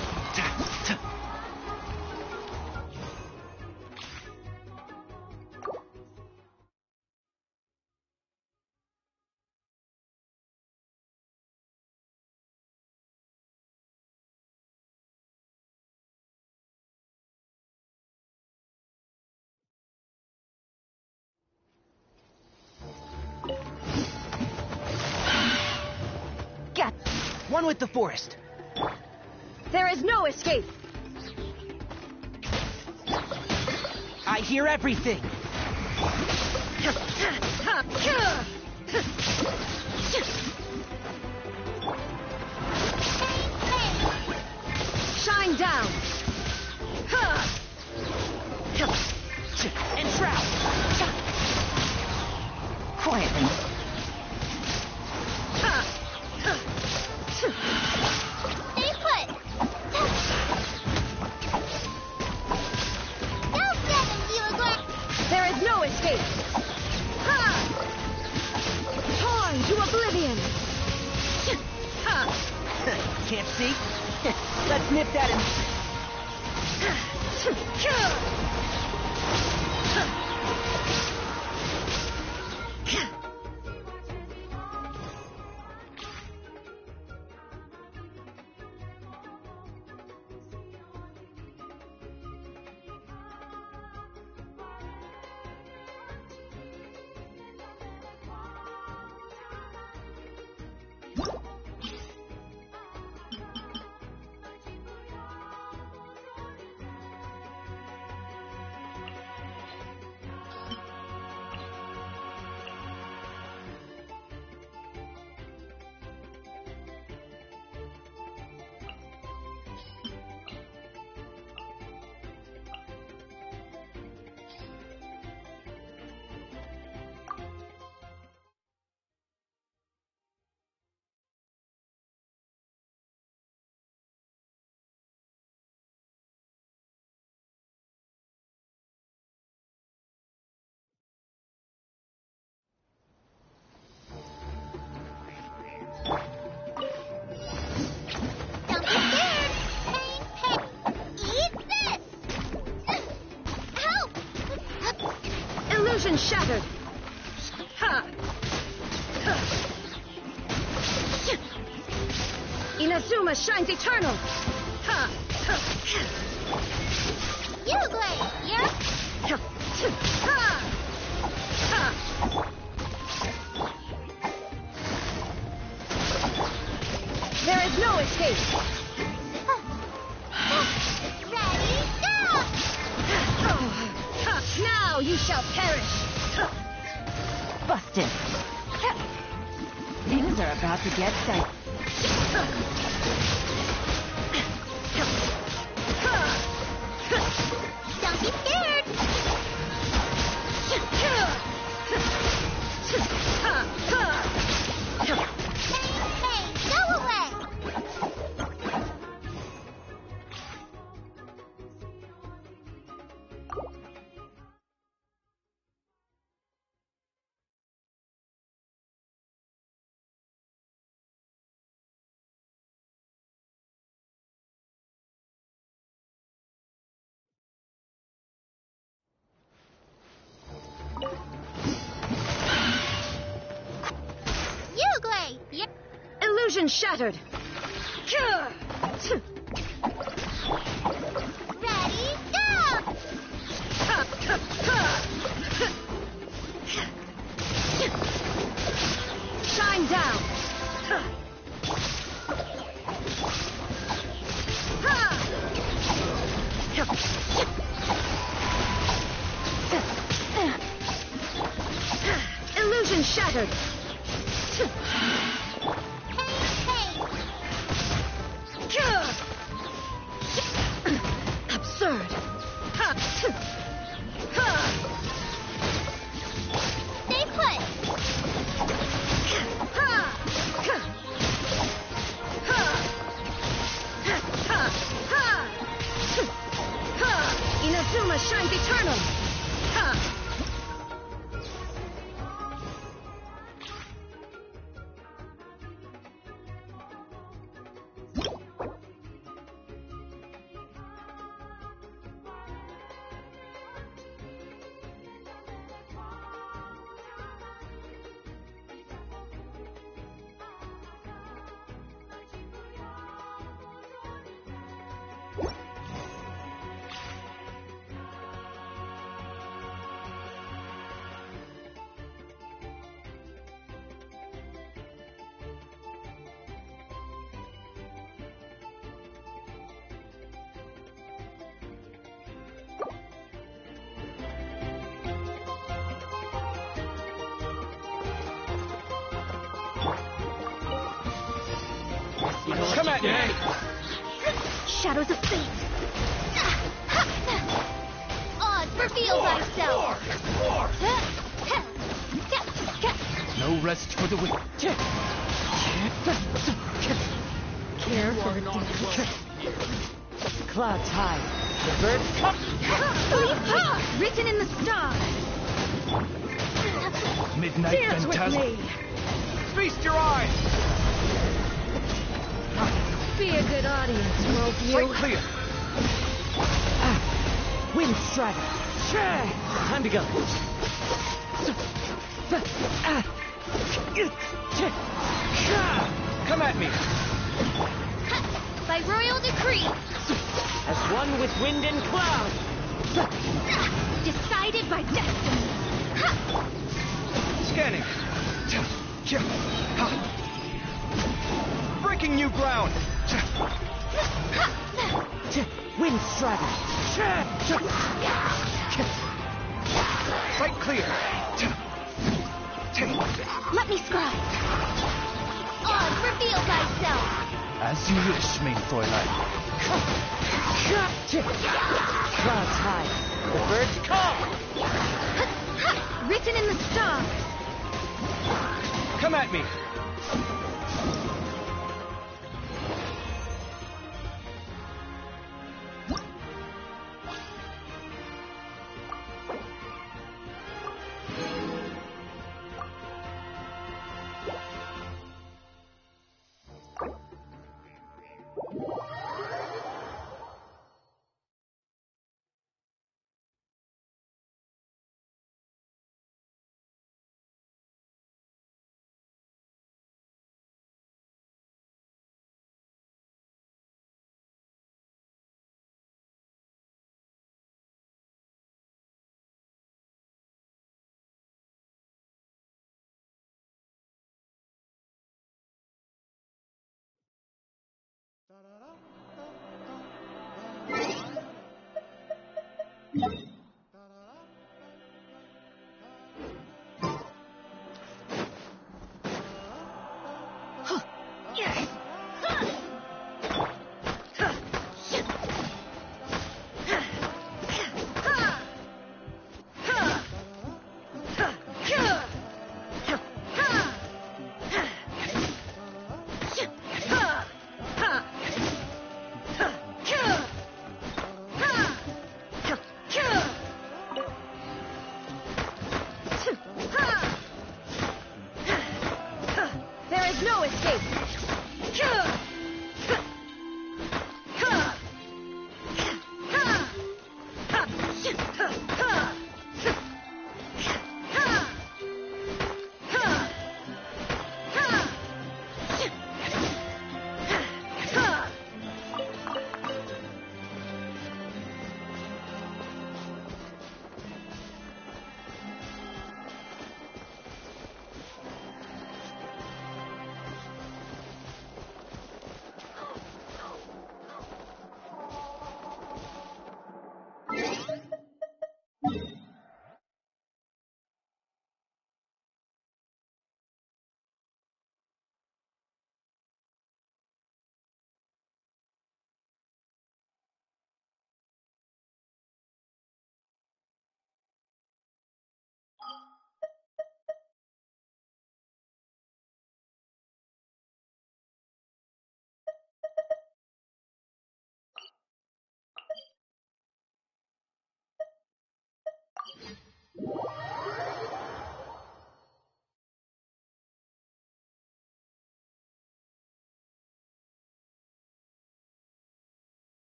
Get! One with the forest. There is no escape! I hear everything. Shine down! Entrap! Quietly. Stay put! Go get him, Uglay! There is no escape! Torn to oblivion! Can't see? Let's nip that in. Illusion shattered! Inazuma shines eternal! Ha! Uruguay, yeah? Ha! Ha! There is no escape! Ready, go! Now you shall perish! Busted. Things are about to get dicey. Don't be scared! Hey, go away! Uruguay, yeah? Illusion shattered! Ready, go! Shine down! Illusion shattered! Absurd! Stay put! Inazuma shines eternal! Come at me! Shadows of fate! Odd, reveal thyself! No rest for the wicked. Care for the dead. Clouds high. The birds come. Written in the stars! Midnight Dance with phantasm. me! Feast your eyes! Be a good audience, worldview. Sight clear. Wind strider. Time to go. Come at me. By royal decree, As one with wind and cloud. decided by destiny. Scanning. Breaking new ground. Wind strider. Sight clear. Let me scribe. Odd, reveal thyself. As you wish, main Fräulein. Clouds high. The birds call. Written in the stars! Come at me. There is no escape!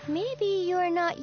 Maybe you're not...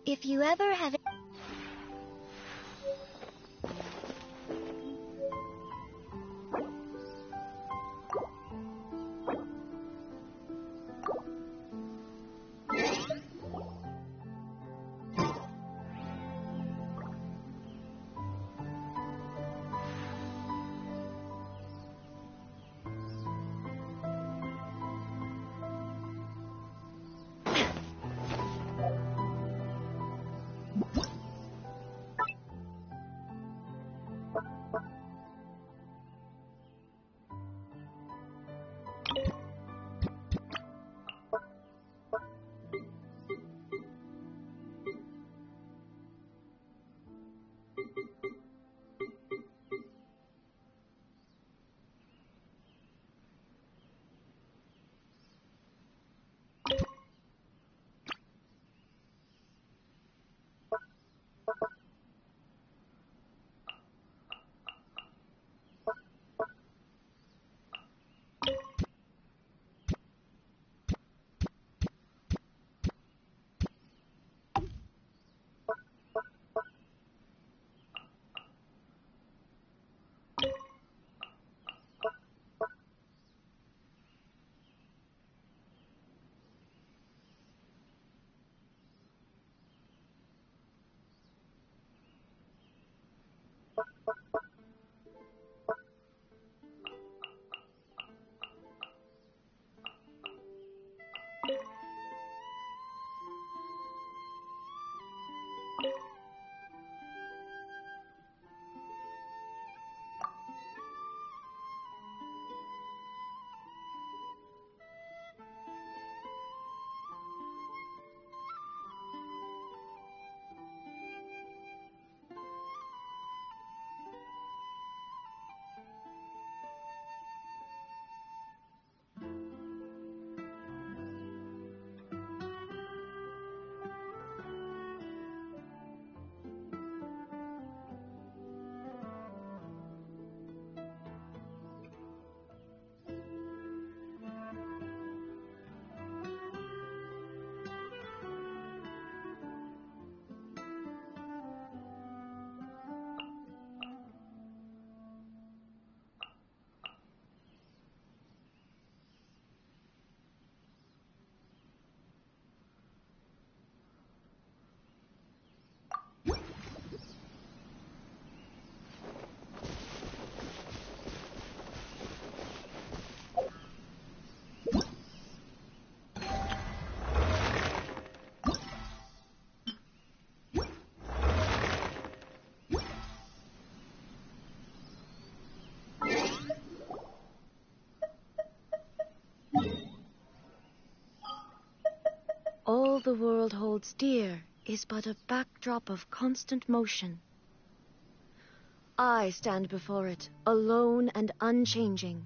If you ever have... All the world holds dear is but a backdrop of constant motion. I stand before it, alone and unchanging.